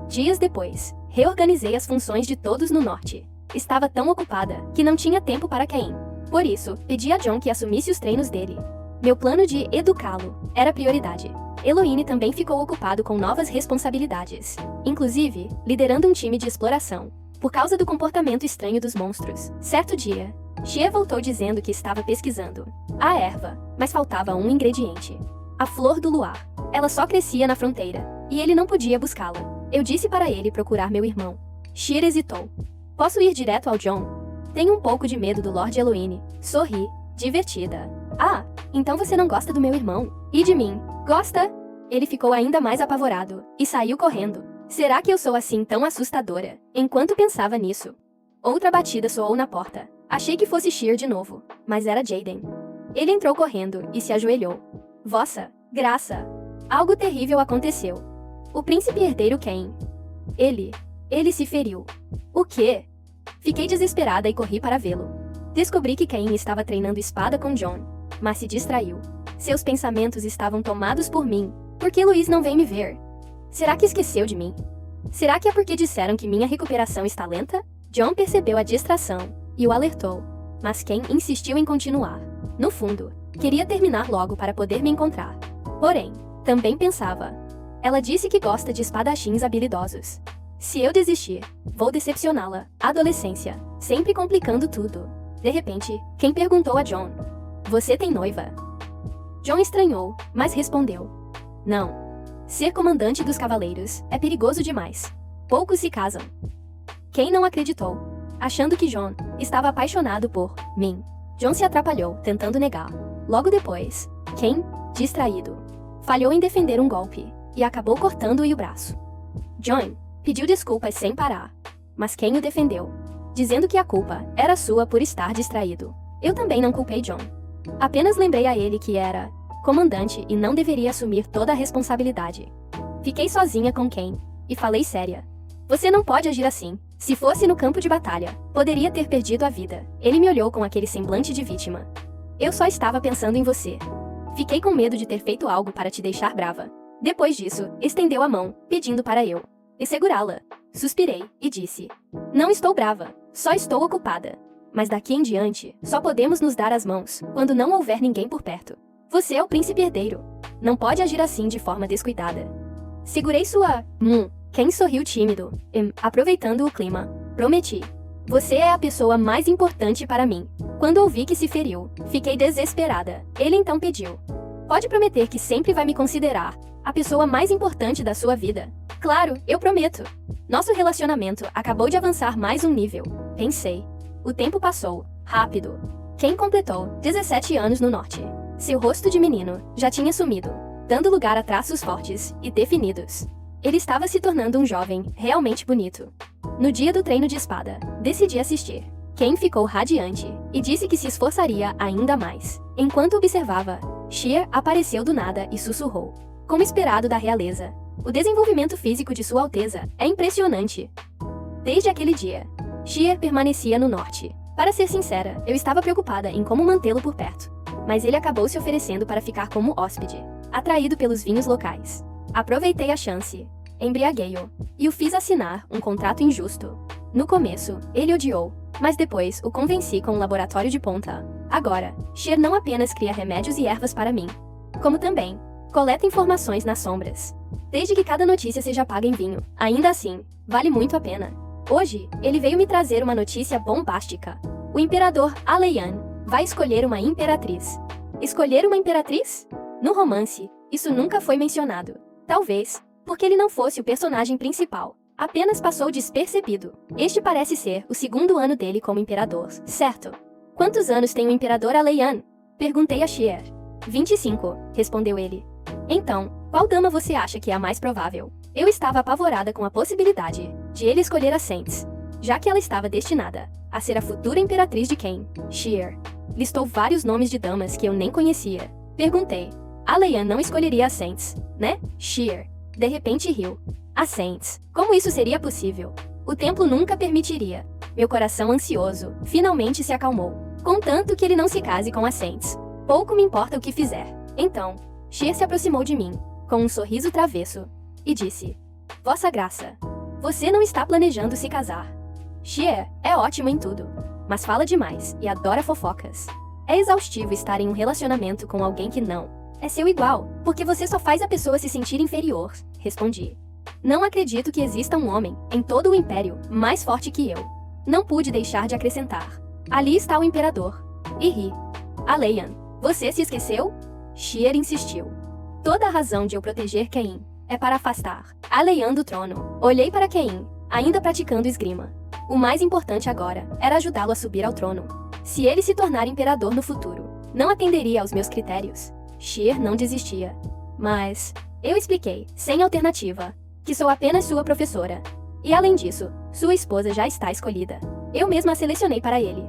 Dias depois, Reorganizei as funções de todos no norte. Estava tão ocupada que não tinha tempo para Cain. Por isso, pedi a John que assumisse os treinos dele. Meu plano de educá-lo era prioridade. Eloine também ficou ocupado com novas responsabilidades, inclusive liderando um time de exploração, por causa do comportamento estranho dos monstros. Certo dia, Xie voltou dizendo que estava pesquisando a erva, mas faltava um ingrediente: a flor do luar. Ela só crescia na fronteira, e ele não podia buscá-la. Eu disse para ele procurar meu irmão. Xie hesitou. Posso ir direto ao John? Tenho um pouco de medo do Lord Eloine. Sorri, divertida. Ah, então você não gosta do meu irmão? E de mim? Gosta? Ele ficou ainda mais apavorado, e saiu correndo. Será que eu sou assim tão assustadora? Enquanto pensava nisso, outra batida soou na porta. Achei que fosse Xie de novo, mas era Jaden. Ele entrou correndo e se ajoelhou. Vossa graça! Algo terrível aconteceu. O príncipe herdeiro Cain. Ele se feriu. O quê? Fiquei desesperada e corri para vê-lo. Descobri que Cain estava treinando espada com John, mas se distraiu. Seus pensamentos estavam tomados por mim. Por que Luiz não vem me ver? Será que esqueceu de mim? Será que é porque disseram que minha recuperação está lenta? John percebeu a distração e o alertou, mas Cain insistiu em continuar. No fundo, queria terminar logo para poder me encontrar. Porém, também pensava. Ela disse que gosta de espadachins habilidosos. Se eu desistir, vou decepcioná-la. Adolescência, sempre complicando tudo. De repente, Cain perguntou a John: Você tem noiva? John estranhou, mas respondeu: Não. Ser comandante dos cavaleiros é perigoso demais. Poucos se casam. Cain não acreditou, achando que John estava apaixonado por mim. John se atrapalhou, tentando negar. Logo depois, Cain, distraído, falhou em defender um golpe e acabou cortando-lhe o braço. John pediu desculpas sem parar, mas Cain o defendeu, dizendo que a culpa era sua por estar distraído. Eu também não culpei John. Apenas lembrei a ele que era comandante e não deveria assumir toda a responsabilidade. Fiquei sozinha com Cain e falei séria. Você não pode agir assim. Se fosse no campo de batalha, poderia ter perdido a vida. Ele me olhou com aquele semblante de vítima. Eu só estava pensando em você. Fiquei com medo de ter feito algo para te deixar brava. Depois disso, estendeu a mão, pedindo para eu segurá-la. Suspirei e disse: Não estou brava, só estou ocupada. Mas daqui em diante, só podemos nos dar as mãos quando não houver ninguém por perto. Você é o príncipe herdeiro. Não pode agir assim de forma descuidada. Segurei sua mão. Cain sorriu tímido, aproveitando o clima. Prometi. Você é a pessoa mais importante para mim. Quando ouvi que se feriu, fiquei desesperada. Ele então pediu: Pode prometer que sempre vai me considerar a pessoa mais importante da sua vida? Claro, eu prometo. Nosso relacionamento acabou de avançar mais um nível. Pensei. O tempo passou, rápido. Cain completou 17 anos no norte. Seu rosto de menino já tinha sumido, dando lugar a traços fortes e definidos. Ele estava se tornando um jovem realmente bonito. No dia do treino de espada, decidi assistir. Cain ficou radiante e disse que se esforçaria ainda mais. Enquanto observava, Xie apareceu do nada e sussurrou: Como esperado da realeza, o desenvolvimento físico de Sua Alteza é impressionante. Desde aquele dia, Xie permanecia no norte. Para ser sincera, eu estava preocupada em como mantê-lo por perto. Mas ele acabou se oferecendo para ficar como hóspede, atraído pelos vinhos locais. Aproveitei a chance, embriaguei-o, e o fiz assinar um contrato injusto. No começo, ele odiou, mas depois o convenci com um laboratório de ponta. Agora, Xie não apenas cria remédios e ervas para mim, como também coleta informações nas sombras. Desde que cada notícia seja paga em vinho, ainda assim, vale muito a pena. Hoje, ele veio me trazer uma notícia bombástica. O imperador Aleian vai escolher uma imperatriz. Escolher uma imperatriz? No romance, isso nunca foi mencionado. Talvez, porque ele não fosse o personagem principal. Apenas passou despercebido. Este parece ser o segundo ano dele como imperador, certo? Quantos anos tem o imperador Aleian? Perguntei a Xie. 25, respondeu ele. Então, qual dama você acha que é a mais provável? Eu estava apavorada com a possibilidade de ele escolher a Saints, já que ela estava destinada a ser a futura imperatriz de Cain. Xie listou vários nomes de damas que eu nem conhecia. Perguntei: Aleian não escolheria a Saints, né? Xie de repente riu. A Saints, como isso seria possível? O templo nunca permitiria. Meu coração ansioso finalmente se acalmou. Contanto que ele não se case com a Saints, pouco me importa o que fizer. Então, Xie se aproximou de mim, com um sorriso travesso, e disse: Vossa Graça, Você não está planejando se casar. Xier é ótimo em tudo, mas fala demais e adora fofocas. É exaustivo estar em um relacionamento com alguém que não é seu igual, porque você só faz a pessoa se sentir inferior, respondi. Não acredito que exista um homem, em todo o império, mais forte que eu. Não pude deixar de acrescentar. Ali está o imperador. E ri. Aleian, você se esqueceu? Xier insistiu. Toda a razão de eu proteger Cain é para afastar Aleian do trono. Olhei para Cain, ainda praticando esgrima. O mais importante agora era ajudá-lo a subir ao trono. Se ele se tornar imperador no futuro, não atenderia aos meus critérios. Xier não desistia. Mas eu expliquei, sem alternativa, que sou apenas sua professora. E além disso, sua esposa já está escolhida. Eu mesma a selecionei para ele.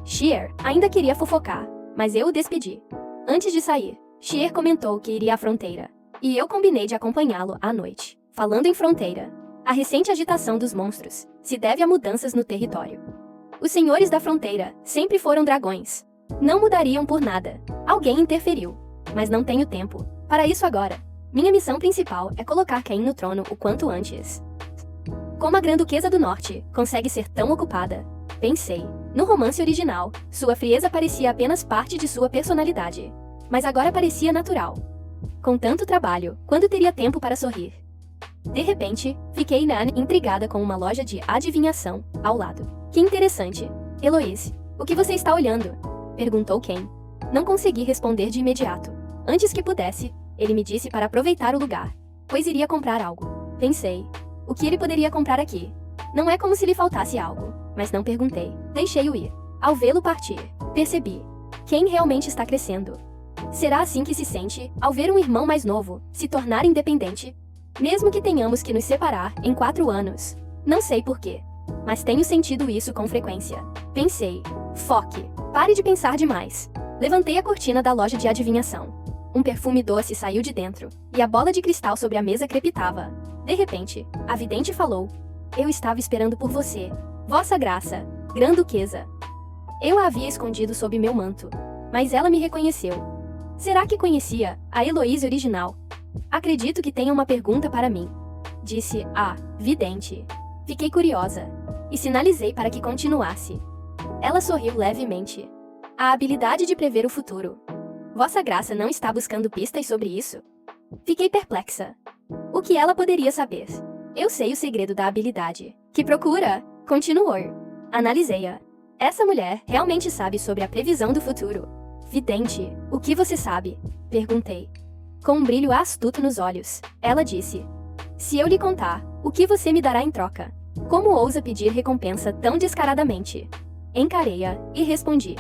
Xier ainda queria fofocar, mas eu o despedi. Antes de sair, Xier comentou que iria à fronteira, e eu combinei de acompanhá-lo à noite. Falando em fronteira, a recente agitação dos monstros se deve a mudanças no território. Os senhores da fronteira sempre foram dragões. Não mudariam por nada. Alguém interferiu. Mas não tenho tempo para isso agora. Minha missão principal é colocar Cain no trono o quanto antes. Como a Grã-Duquesa do Norte consegue ser tão ocupada? Pensei. No romance original, sua frieza parecia apenas parte de sua personalidade. Mas agora parecia natural. Com tanto trabalho, quando teria tempo para sorrir? De repente, fiquei intrigada com uma loja de adivinhação ao lado. Que interessante. Heloise, o que você está olhando? Perguntou Cain. Não consegui responder de imediato. Antes que pudesse, ele me disse para aproveitar o lugar, pois iria comprar algo. Pensei, o que ele poderia comprar aqui? Não é como se lhe faltasse algo, mas não perguntei. Deixei-o ir. Ao vê-lo partir, percebi. Cain realmente está crescendo. Será assim que se sente, ao ver um irmão mais novo se tornar independente? Mesmo que tenhamos que nos separar em 4 anos. Não sei porquê, mas tenho sentido isso com frequência. Pensei, foque, pare de pensar demais. Levantei a cortina da loja de adivinhação. Um perfume doce saiu de dentro, e a bola de cristal sobre a mesa crepitava. De repente, a vidente falou. Eu estava esperando por você, Vossa Graça, Grã-Duquesa. Eu a havia escondido sob meu manto, mas ela me reconheceu. Será que conhecia a Heloise original? Acredito que tenha uma pergunta para mim, disse a vidente. Fiquei curiosa, e sinalizei para que continuasse. Ela sorriu levemente. A habilidade de prever o futuro. Vossa Graça não está buscando pistas sobre isso? Fiquei perplexa. O que ela poderia saber? Eu sei o segredo da habilidade. Que procura? Continuou. Analisei-a. Essa mulher realmente sabe sobre a previsão do futuro. Vidente, o que você sabe? Perguntei. Com um brilho astuto nos olhos, ela disse. Se eu lhe contar, o que você me dará em troca? Como ousa pedir recompensa tão descaradamente? Encarei-a e respondi.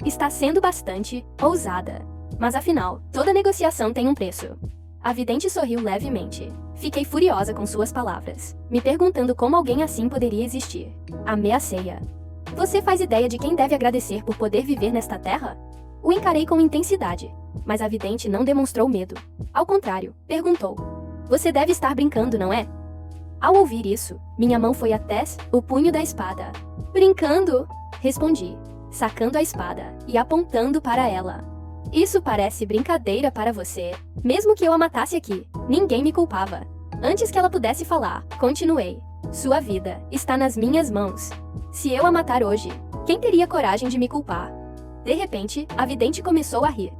Está sendo bastante ousada. Mas afinal, toda negociação tem um preço. A vidente sorriu levemente. Fiquei furiosa com suas palavras, me perguntando como alguém assim poderia existir. Ameacei-a. Você faz ideia de quem deve agradecer por poder viver nesta terra? O encarei com intensidade, mas a vidente não demonstrou medo. Ao contrário, perguntou. Você deve estar brincando, não é? Ao ouvir isso, minha mão foi até o punho da espada. Brincando? Respondi, sacando a espada e apontando para ela. Isso parece brincadeira para você. Mesmo que eu a matasse aqui, ninguém me culpava. Antes que ela pudesse falar, continuei. Sua vida está nas minhas mãos. Se eu a matar hoje, quem teria coragem de me culpar? De repente, a vidente começou a rir.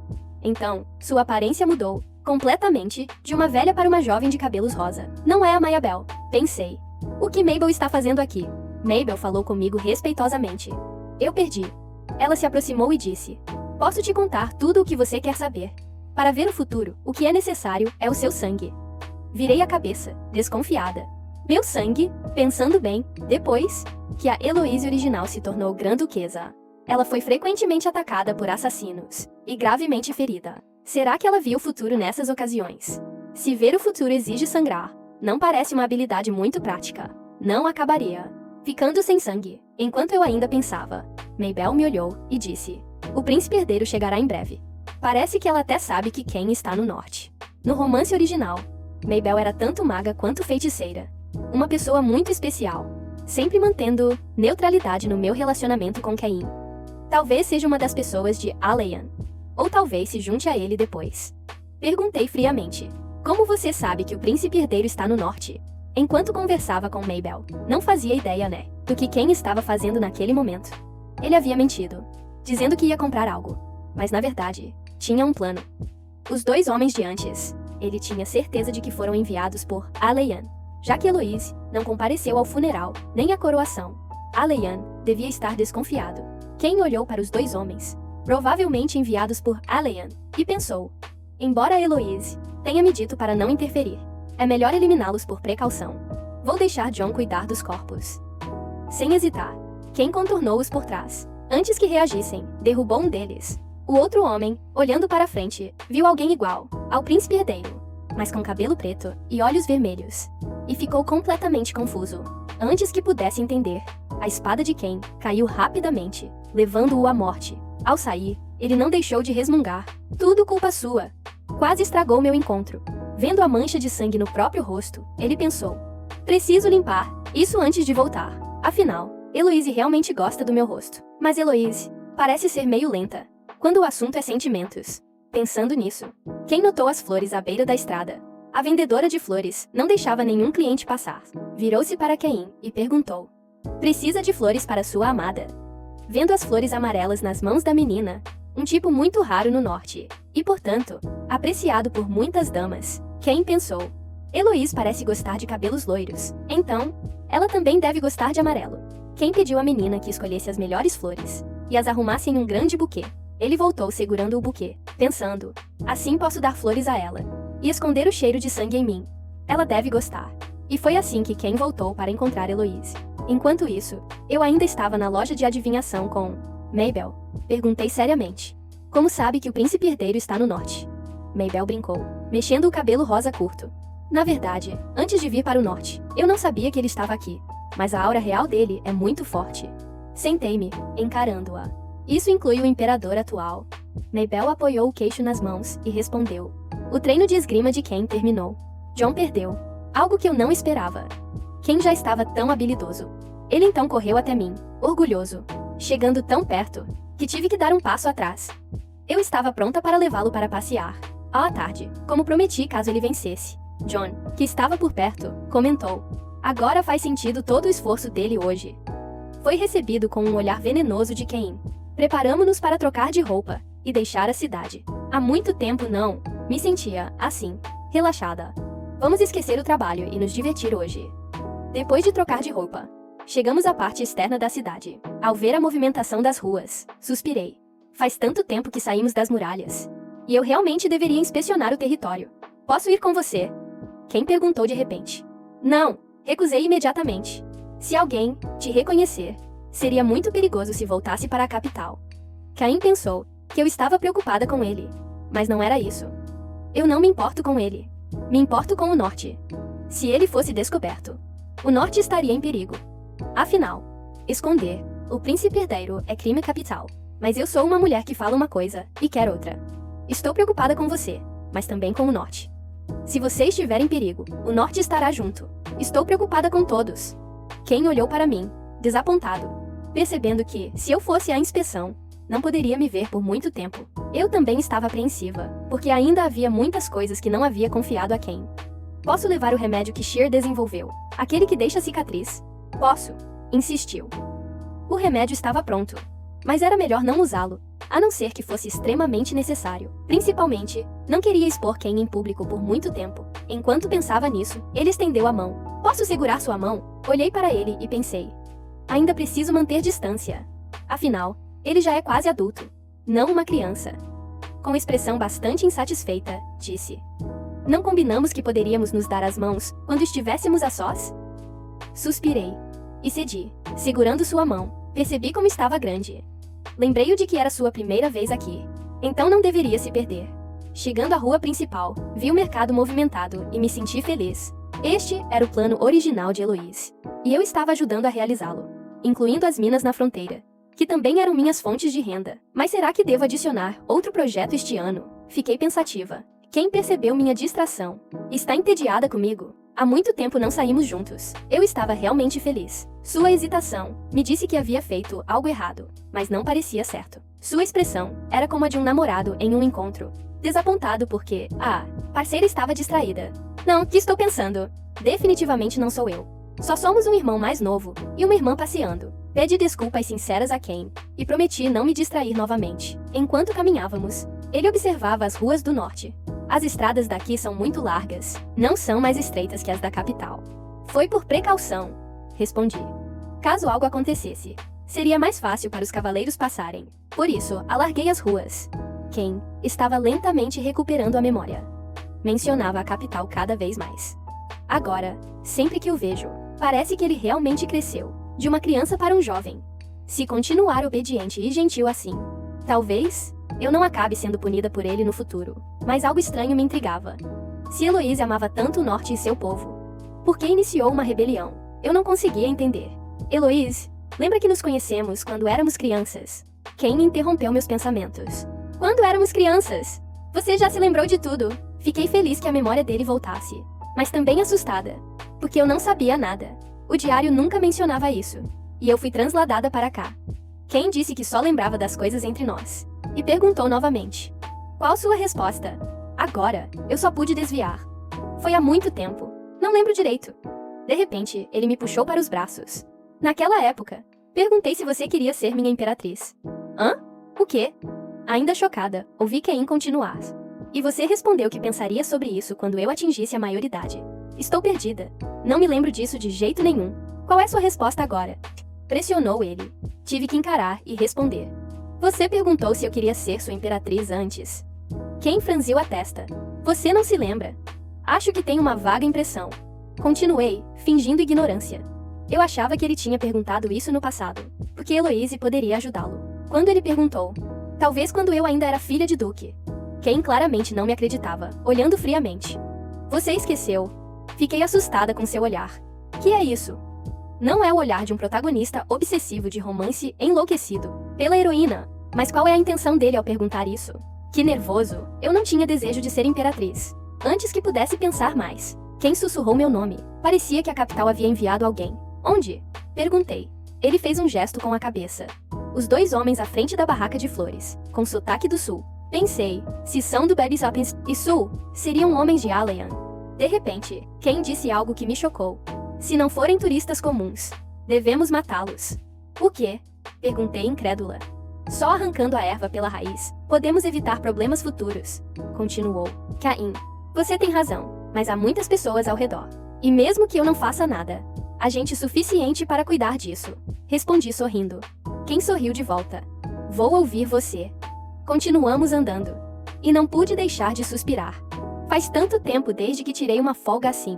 Então, sua aparência mudou, completamente, de uma velha para uma jovem de cabelos rosa. Não é a Mayabel, pensei. O que Mabel está fazendo aqui? Mabel falou comigo respeitosamente. Eu perdi. Ela se aproximou e disse. Posso te contar tudo o que você quer saber. Para ver o futuro, o que é necessário é o seu sangue. Virei a cabeça, desconfiada. Meu sangue? Pensando bem, depois que a Heloise original se tornou Grã-Duquesa, ela foi frequentemente atacada por assassinos e gravemente ferida. Será que ela viu o futuro nessas ocasiões? Se ver o futuro exige sangrar, não parece uma habilidade muito prática. Não acabaria ficando sem sangue. Enquanto eu ainda pensava, Mabel me olhou e disse. O príncipe herdeiro chegará em breve. Parece que ela até sabe que Cain está no norte. No romance original, Mabel era tanto maga quanto feiticeira. Uma pessoa muito especial, sempre mantendo neutralidade no meu relacionamento com Cain. Talvez seja uma das pessoas de Aleian. Ou talvez se junte a ele depois. Perguntei friamente. Como você sabe que o príncipe herdeiro está no norte? enquanto conversava com Mabel. Não fazia ideia, né, do que Ken estava fazendo naquele momento. Ele havia mentido, dizendo que ia comprar algo, mas na verdade, tinha um plano. Os dois homens de antes, ele tinha certeza de que foram enviados por Alayan, já que Eloise não compareceu ao funeral, nem à coroação. Alayan devia estar desconfiado. Ken olhou para os dois homens, provavelmente enviados por Alayan, e pensou: embora Eloise tenha me dito para não interferir, é melhor eliminá-los por precaução. Vou deixar John cuidar dos corpos. Sem hesitar, Ken contornou-os por trás. Antes que reagissem, derrubou um deles. O outro homem, olhando para frente, viu alguém igual ao príncipe herdeiro, mas com cabelo preto e olhos vermelhos, e ficou completamente confuso. Antes que pudesse entender, a espada de Ken caiu rapidamente, levando-o à morte. Ao sair, ele não deixou de resmungar: tudo culpa sua. Quase estragou meu encontro. Vendo a mancha de sangue no próprio rosto, ele pensou: preciso limpar isso antes de voltar. Afinal, Eloise realmente gosta do meu rosto. Mas Eloise parece ser meio lenta quando o assunto é sentimentos. Pensando nisso, Ken notou as flores à beira da estrada. A vendedora de flores não deixava nenhum cliente passar. Virou-se para Ken e perguntou: precisa de flores para sua amada? Vendo as flores amarelas nas mãos da menina, um tipo muito raro no norte, e portanto, apreciado por muitas damas, Ken pensou: Eloise parece gostar de cabelos loiros, então, ela também deve gostar de amarelo. Ken pediu à menina que escolhesse as melhores flores e as arrumasse em um grande buquê. Ele voltou segurando o buquê, pensando: assim posso dar flores a ela e esconder o cheiro de sangue em mim. Ela deve gostar. E foi assim que Ken voltou para encontrar Eloise. Enquanto isso, eu ainda estava na loja de adivinhação com Mabel. Perguntei seriamente: como sabe que o príncipe herdeiro está no norte? Mabel brincou, mexendo o cabelo rosa curto. Na verdade, antes de vir para o norte, eu não sabia que ele estava aqui, mas a aura real dele é muito forte. Sentei-me, encarando-a. Isso inclui o imperador atual. Mabel apoiou o queixo nas mãos e respondeu: o treino de esgrima de Ken terminou. John perdeu. Algo que eu não esperava. Ken já estava tão habilidoso. Ele então correu até mim, orgulhoso, chegando tão perto que tive que dar um passo atrás. Eu estava pronta para levá-lo para passear à tarde, como prometi caso ele vencesse. John, que estava por perto, comentou: agora faz sentido todo o esforço dele hoje. Foi recebido com um olhar venenoso de Ken. Preparamo-nos para trocar de roupa e deixar a cidade. Há muito tempo não me sentia assim, relaxada. Vamos esquecer o trabalho e nos divertir hoje. Depois de trocar de roupa, chegamos à parte externa da cidade. Ao ver a movimentação das ruas, suspirei. Faz tanto tempo que saímos das muralhas. E eu realmente deveria inspecionar o território. Posso ir com você? Ken perguntou de repente. Não, recusei imediatamente. Se alguém te reconhecer, seria muito perigoso se voltasse para a capital. Caim pensou que eu estava preocupada com ele, mas não era isso. Eu não me importo com ele. Me importo com o norte. Se ele fosse descoberto, o norte estaria em perigo. Afinal, esconder o príncipe herdeiro é crime capital. Mas eu sou uma mulher que fala uma coisa e quer outra. Estou preocupada com você, mas também com o norte. Se você estiver em perigo, o norte estará junto. Estou preocupada com todos. Ken olhou para mim, desapontado, percebendo que, se eu fosse à inspeção, não poderia me ver por muito tempo. Eu também estava apreensiva, porque ainda havia muitas coisas que não havia confiado a Ken. Posso levar o remédio que Sheer desenvolveu, aquele que deixa cicatriz? Posso, insistiu. O remédio estava pronto, mas era melhor não usá-lo, a não ser que fosse extremamente necessário. Principalmente, não queria expor Ken em público por muito tempo. Enquanto pensava nisso, ele estendeu a mão. Posso segurar sua mão? Olhei para ele e pensei: ainda preciso manter distância. Afinal, ele já é quase adulto, não uma criança. Com expressão bastante insatisfeita, disse: não combinamos que poderíamos nos dar as mãos quando estivéssemos a sós? Suspirei e cedi, segurando sua mão. Percebi como estava grande. Lembrei-o de que era sua primeira vez aqui, então não deveria se perder. Chegando à rua principal, vi o mercado movimentado e me senti feliz. Este era o plano original de Eloise, e eu estava ajudando a realizá-lo, incluindo as minas na fronteira, que também eram minhas fontes de renda. Mas será que devo adicionar outro projeto este ano? Fiquei pensativa. Quem percebeu minha distração? Está entediada comigo? Há muito tempo não saímos juntos. Eu estava realmente feliz. Sua hesitação me disse que havia feito algo errado, mas não parecia certo. Sua expressão era como a de um namorado em um encontro, desapontado porque a parceira estava distraída. Não, que estou pensando? Definitivamente não sou eu. Só somos um irmão mais novo e uma irmã passeando. Pedi desculpas sinceras a Ken e prometi não me distrair novamente. Enquanto caminhávamos, ele observava as ruas do norte. As estradas daqui são muito largas, não são mais estreitas que as da capital. Foi por precaução, respondi. Caso algo acontecesse, seria mais fácil para os cavaleiros passarem. Por isso, alarguei as ruas. Ken estava lentamente recuperando a memória. Mencionava a capital cada vez mais. Agora, sempre que o vejo, parece que ele realmente cresceu, de uma criança para um jovem. Se continuar obediente e gentil assim, talvez eu não acabe sendo punida por ele no futuro. Mas algo estranho me intrigava. Se Heloise amava tanto o norte e seu povo, por que iniciou uma rebelião? Eu não conseguia entender. Heloise, lembra que nos conhecemos quando éramos crianças? Ken interrompeu meus pensamentos. Quando éramos crianças? Você já se lembrou de tudo. Fiquei feliz que a memória dele voltasse, mas também assustada, porque eu não sabia nada. O diário nunca mencionava isso, e eu fui transladada para cá. Ken disse que só lembrava das coisas entre nós, e perguntou novamente. Qual sua resposta? Agora, eu só pude desviar. Foi há muito tempo. Não lembro direito. De repente, ele me puxou para os braços. Naquela época, perguntei se você queria ser minha imperatriz. Hã? O quê? Ainda chocada, ouvi Ken continuar. E você respondeu que pensaria sobre isso quando eu atingisse a maioridade. Estou perdida. Não me lembro disso de jeito nenhum. Qual é sua resposta agora? Pressionou ele. Tive que encarar e responder. Você perguntou se eu queria ser sua imperatriz antes. Ken franziu a testa. Você não se lembra? Acho que tem uma vaga impressão. Continuei, fingindo ignorância. Eu achava que ele tinha perguntado isso no passado, porque Heloise poderia ajudá-lo. Quando ele perguntou, talvez quando eu ainda era filha de Duque. Ken claramente não me acreditava, olhando friamente. Você esqueceu. Fiquei assustada com seu olhar. Que é isso? Não é o olhar de um protagonista obsessivo de romance enlouquecido pela heroína. Mas qual é a intenção dele ao perguntar isso? Que nervoso. Eu não tinha desejo de ser imperatriz. Antes que pudesse pensar mais, Ken sussurrou meu nome. Parecia que a capital havia enviado alguém. Onde? Perguntei. Ele fez um gesto com a cabeça. Os dois homens à frente da barraca de flores, com sotaque do sul. Pensei, se são do Baby Sapiens e sul, seriam homens de Alayan. De repente, Ken disse algo que me chocou. Se não forem turistas comuns, devemos matá-los. O quê? Perguntei incrédula. Só arrancando a erva pela raiz, podemos evitar problemas futuros. Continuou. Caim. Você tem razão, mas há muitas pessoas ao redor. E mesmo que eu não faça nada, há gente suficiente para cuidar disso. Respondi sorrindo. Ken sorriu de volta. Vou ouvir você. Continuamos andando. E não pude deixar de suspirar. Faz tanto tempo desde que tirei uma folga assim.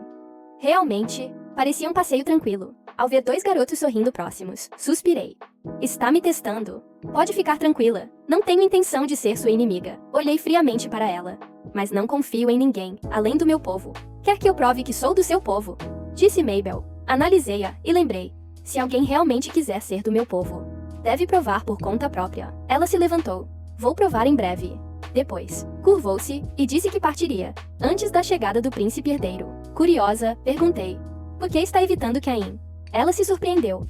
Realmente, parecia um passeio tranquilo. Ao ver dois garotos sorrindo próximos, suspirei. Está me testando. Pode ficar tranquila. Não tenho intenção de ser sua inimiga. Olhei friamente para ela. Mas não confio em ninguém, além do meu povo. Quer que eu prove que sou do seu povo? Disse Mabel. Analisei-a e lembrei. Se alguém realmente quiser ser do meu povo, deve provar por conta própria. Ela se levantou. Vou provar em breve. Depois, curvou-se e disse que partiria, antes da chegada do príncipe herdeiro. Curiosa, perguntei. Por que está evitando Caim? Ela se surpreendeu.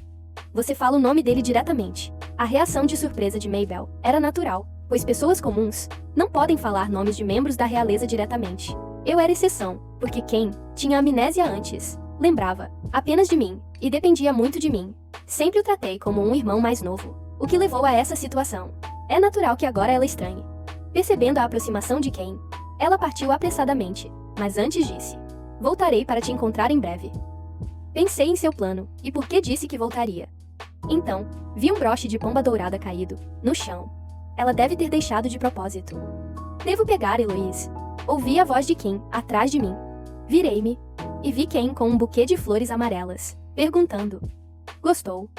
Você fala o nome dele diretamente. A reação de surpresa de Mabel era natural, pois pessoas comuns não podem falar nomes de membros da realeza diretamente. Eu era exceção, porque Ken tinha amnésia antes. Lembrava apenas de mim, e dependia muito de mim. Sempre o tratei como um irmão mais novo, o que levou a essa situação. É natural que agora ela estranhe. Percebendo a aproximação de Ken, ela partiu apressadamente, mas antes disse: voltarei para te encontrar em breve. Pensei em seu plano, e por que disse que voltaria. Então, vi um broche de pomba dourada caído, no chão. Ela deve ter deixado de propósito. Devo pegar, Heloise. Ouvi a voz de Ken, atrás de mim. Virei-me, e vi Ken com um buquê de flores amarelas, perguntando. Gostou?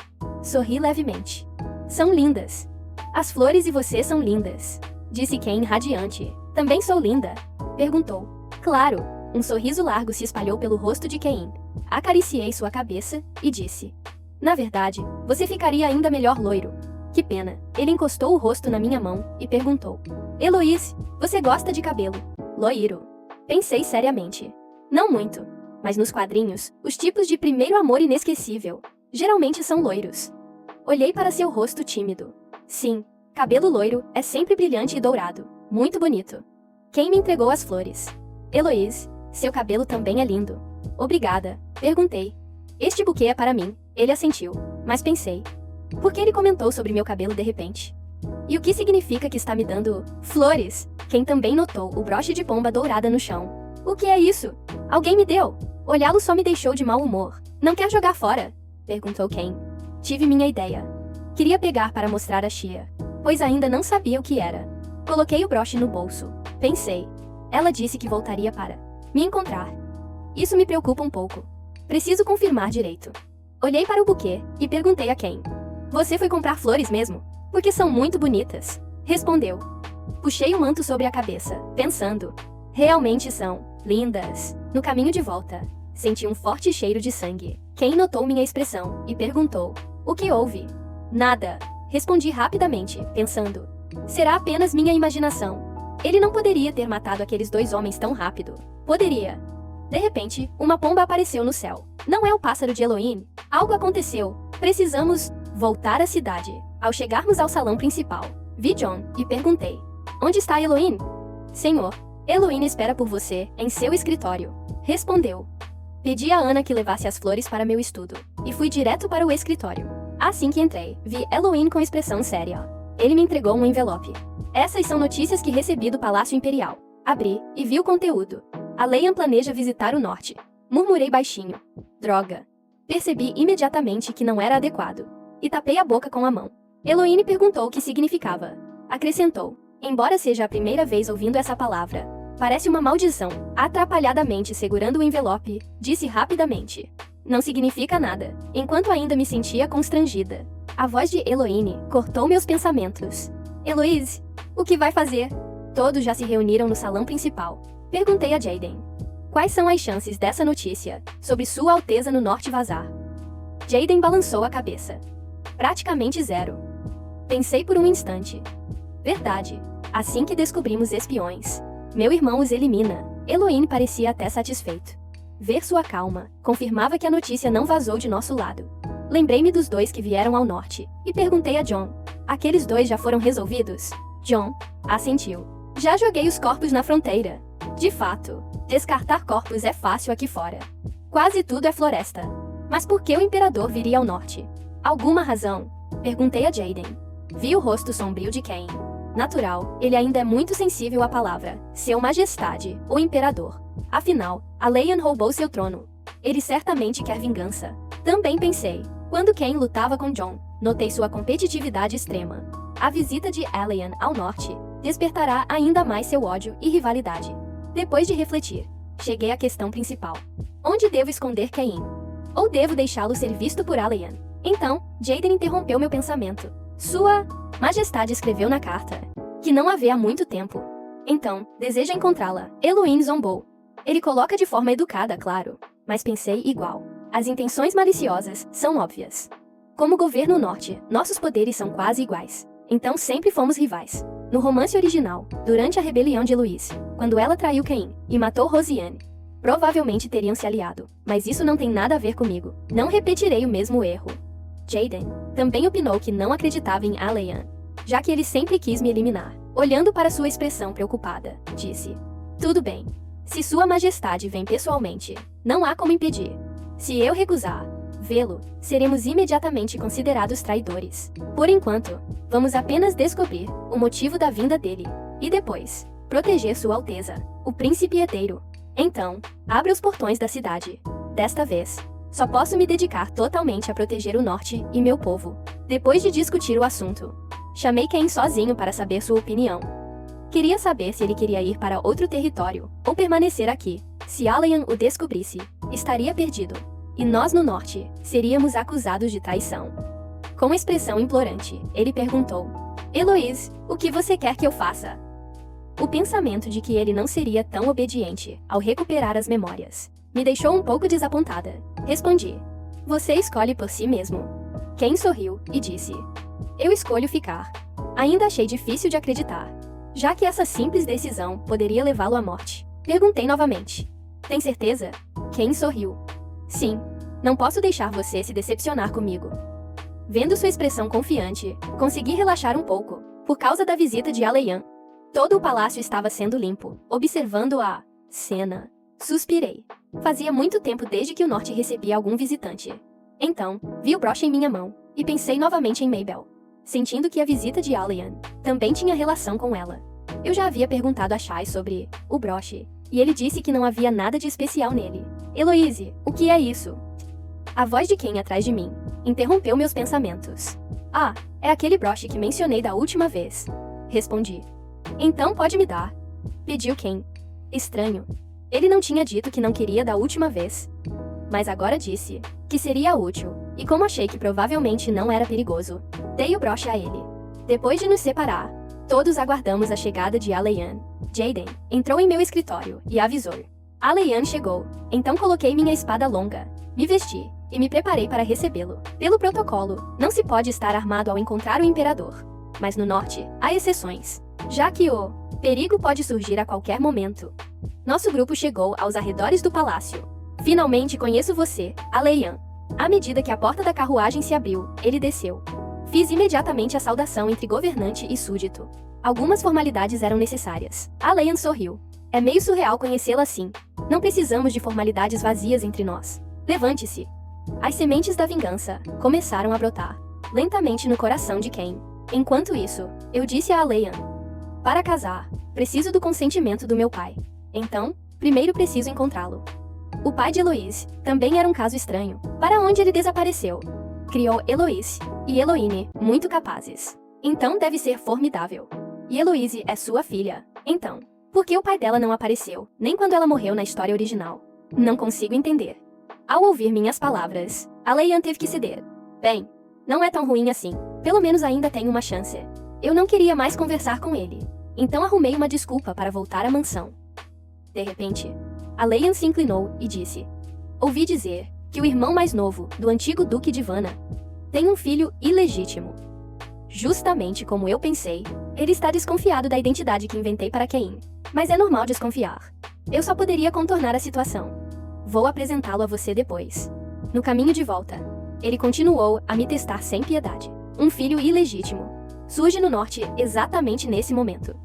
Sorri levemente. São lindas. As flores e você são lindas, disse Ken radiante. Também sou linda? Perguntou. Claro. Um sorriso largo se espalhou pelo rosto de Ken. Acariciei sua cabeça e disse. Na verdade, você ficaria ainda melhor loiro. Que pena. Ele encostou o rosto na minha mão e perguntou. Heloise, você gosta de cabelo loiro? Pensei seriamente. Não muito. Mas nos quadrinhos, os tipos de primeiro amor inesquecível geralmente são loiros. Olhei para seu rosto tímido. Sim, cabelo loiro é sempre brilhante e dourado. Muito bonito. Quem me entregou as flores? Heloise, seu cabelo também é lindo. Obrigada, perguntei. Este buquê é para mim, ele assentiu, mas pensei. Por que ele comentou sobre meu cabelo de repente? E o que significa que está me dando flores? Quem também notou o broche de pomba dourada no chão. O que é isso? Alguém me deu. Olhá-lo só me deixou de mau humor. Não quer jogar fora? Perguntou Ken. Tive minha ideia. Queria pegar para mostrar a Shia, pois ainda não sabia o que era. Coloquei o broche no bolso. Pensei. Ela disse que voltaria para me encontrar. Isso me preocupa um pouco. Preciso confirmar direito. Olhei para o buquê e perguntei a Ken. Você foi comprar flores mesmo? Porque são muito bonitas. Respondeu. Puxei o manto sobre a cabeça, pensando. Realmente são lindas. No caminho de volta, senti um forte cheiro de sangue. Ken notou minha expressão e perguntou. O que houve? Nada. Respondi rapidamente, pensando. Será apenas minha imaginação. Ele não poderia ter matado aqueles 2 homens tão rápido. Poderia. De repente, uma pomba apareceu no céu. Não é o pássaro de Elohim? Algo aconteceu. Precisamos voltar à cidade. Ao chegarmos ao salão principal, vi John e perguntei. Onde está Elohim? Senhor, Elohim espera por você em seu escritório. Respondeu. Pedi a Ana que levasse as flores para meu estudo e fui direto para o escritório. Assim que entrei, vi Elohim com expressão séria. Ele me entregou um envelope. Essas são notícias que recebi do Palácio Imperial. Abri e vi o conteúdo. A Leian planeja visitar o norte. Murmurei baixinho. Droga. Percebi imediatamente que não era adequado. E tapei a boca com a mão. Elohim perguntou o que significava. Acrescentou. Embora seja a primeira vez ouvindo essa palavra, parece uma maldição. Atrapalhadamente segurando o envelope, disse rapidamente. Não significa nada. Enquanto ainda me sentia constrangida, a voz de Elohim cortou meus pensamentos. Heloise, o que vai fazer? Todos já se reuniram no salão principal. Perguntei a Jaden. Quais são as chances dessa notícia sobre Sua Alteza no Norte vazar? Jaden balançou a cabeça. Praticamente 0. Pensei por um instante. Verdade. Assim que descobrimos espiões, meu irmão os elimina. Elohim parecia até satisfeito. Ver sua calma confirmava que a notícia não vazou de nosso lado. Lembrei-me dos 2 que vieram ao norte e perguntei a John. Aqueles 2 já foram resolvidos? John assentiu. Já joguei os corpos na fronteira. De fato, descartar corpos é fácil aqui fora. Quase tudo é floresta. Mas por que o imperador viria ao norte? Alguma razão? Perguntei a Jaden. Vi o rosto sombrio de Ken. Natural, ele ainda é muito sensível à palavra Seu Majestade, o Imperador. Afinal, a Leian roubou seu trono. Ele certamente quer vingança. Também pensei. Quando Ken lutava com John, notei sua competitividade extrema. A visita de Aelian ao norte despertará ainda mais seu ódio e rivalidade. Depois de refletir, cheguei à questão principal. Onde devo esconder Ken? Ou devo deixá-lo ser visto por Aelian? Então, Jaden interrompeu meu pensamento. Sua Majestade escreveu na carta que não a vê há muito tempo. Então, deseja encontrá-la. Elohim zombou. Ele coloca de forma educada, claro. Mas pensei igual. As intenções maliciosas são óbvias. Como governo norte, nossos poderes são quase iguais. Então sempre fomos rivais. No romance original, durante a rebelião de Luís, quando ela traiu Cain e matou Rosiane, provavelmente teriam se aliado. Mas isso não tem nada a ver comigo. Não repetirei o mesmo erro. Jaden também opinou que não acreditava em Aelian, já que ele sempre quis me eliminar. Olhando para sua expressão preocupada, disse: Tudo bem. Se Sua Majestade vem pessoalmente, não há como impedir. Se eu recusar vê-lo, seremos imediatamente considerados traidores. Por enquanto, vamos apenas descobrir o motivo da vinda dele. E depois, proteger Sua Alteza, o príncipe herdeiro. Então, abra os portões da cidade. Desta vez, só posso me dedicar totalmente a proteger o norte e meu povo. Depois de discutir o assunto, chamei Ken sozinho para saber sua opinião. Queria saber se ele queria ir para outro território ou permanecer aqui. Se Aelian o descobrisse, estaria perdido. E nós no norte seríamos acusados de traição. Com expressão implorante, ele perguntou: Heloise, o que você quer que eu faça? O pensamento de que ele não seria tão obediente ao recuperar as memórias me deixou um pouco desapontada. Respondi: Você escolhe por si mesmo. Ken sorriu e disse: Eu escolho ficar. Ainda achei difícil de acreditar, já que essa simples decisão poderia levá-lo à morte. Perguntei novamente: Tem certeza? Ken sorriu. Sim, não posso deixar você se decepcionar comigo. Vendo sua expressão confiante, consegui relaxar um pouco, por causa da visita de Aelian. Todo o palácio estava sendo limpo, observando a cena. Suspirei. Fazia muito tempo desde que o norte recebia algum visitante. Então, vi o broche em minha mão, e pensei novamente em Mabel, sentindo que a visita de Alayan também tinha relação com ela. Eu já havia perguntado a Shai sobre o broche, e ele disse que não havia nada de especial nele. Heloise, o que é isso? A voz de Ken atrás de mim interrompeu meus pensamentos. Ah, é aquele broche que mencionei da última vez. Respondi. Então pode me dar. Pediu Ken. Estranho. Ele não tinha dito que não queria da última vez. Mas agora disse que seria útil, e como achei que provavelmente não era perigoso, dei o broche a ele. Depois de nos separar, todos aguardamos a chegada de Alayan. Jaden entrou em meu escritório e avisou. Alayan chegou, então coloquei minha espada longa, me vesti e me preparei para recebê-lo. Pelo protocolo, não se pode estar armado ao encontrar o imperador. Mas no norte, há exceções, já que o perigo pode surgir a qualquer momento. Nosso grupo chegou aos arredores do palácio. Finalmente conheço você, Alayan. À medida que a porta da carruagem se abriu, ele desceu. Fiz imediatamente a saudação entre governante e súdito. Algumas formalidades eram necessárias. Alayan sorriu. É meio surreal conhecê-la assim. Não precisamos de formalidades vazias entre nós. Levante-se. As sementes da vingança começaram a brotar lentamente no coração de Ken. Enquanto isso, eu disse a Alayan: para casar, preciso do consentimento do meu pai. Então, primeiro preciso encontrá-lo. O pai de Eloise também era um caso estranho. Para onde ele desapareceu? Criou Eloise e Eloine, muito capazes. Então deve ser formidável. E Eloise é sua filha. Então, por que o pai dela não apareceu, nem quando ela morreu na história original? Não consigo entender. Ao ouvir minhas palavras, Alayan teve que ceder. Bem, não é tão ruim assim. Pelo menos ainda tenho uma chance. Eu não queria mais conversar com ele. Então arrumei uma desculpa para voltar à mansão. De repente, Alayan se inclinou e disse: ouvi dizer que o irmão mais novo do antigo Duque de Vanna tem um filho ilegítimo. Justamente como eu pensei, ele está desconfiado da identidade que inventei para Cain. Mas é normal desconfiar. Eu só poderia contornar a situação. Vou apresentá-lo a você depois. No caminho de volta, ele continuou a me testar sem piedade. Um filho ilegítimo surge no norte exatamente nesse momento.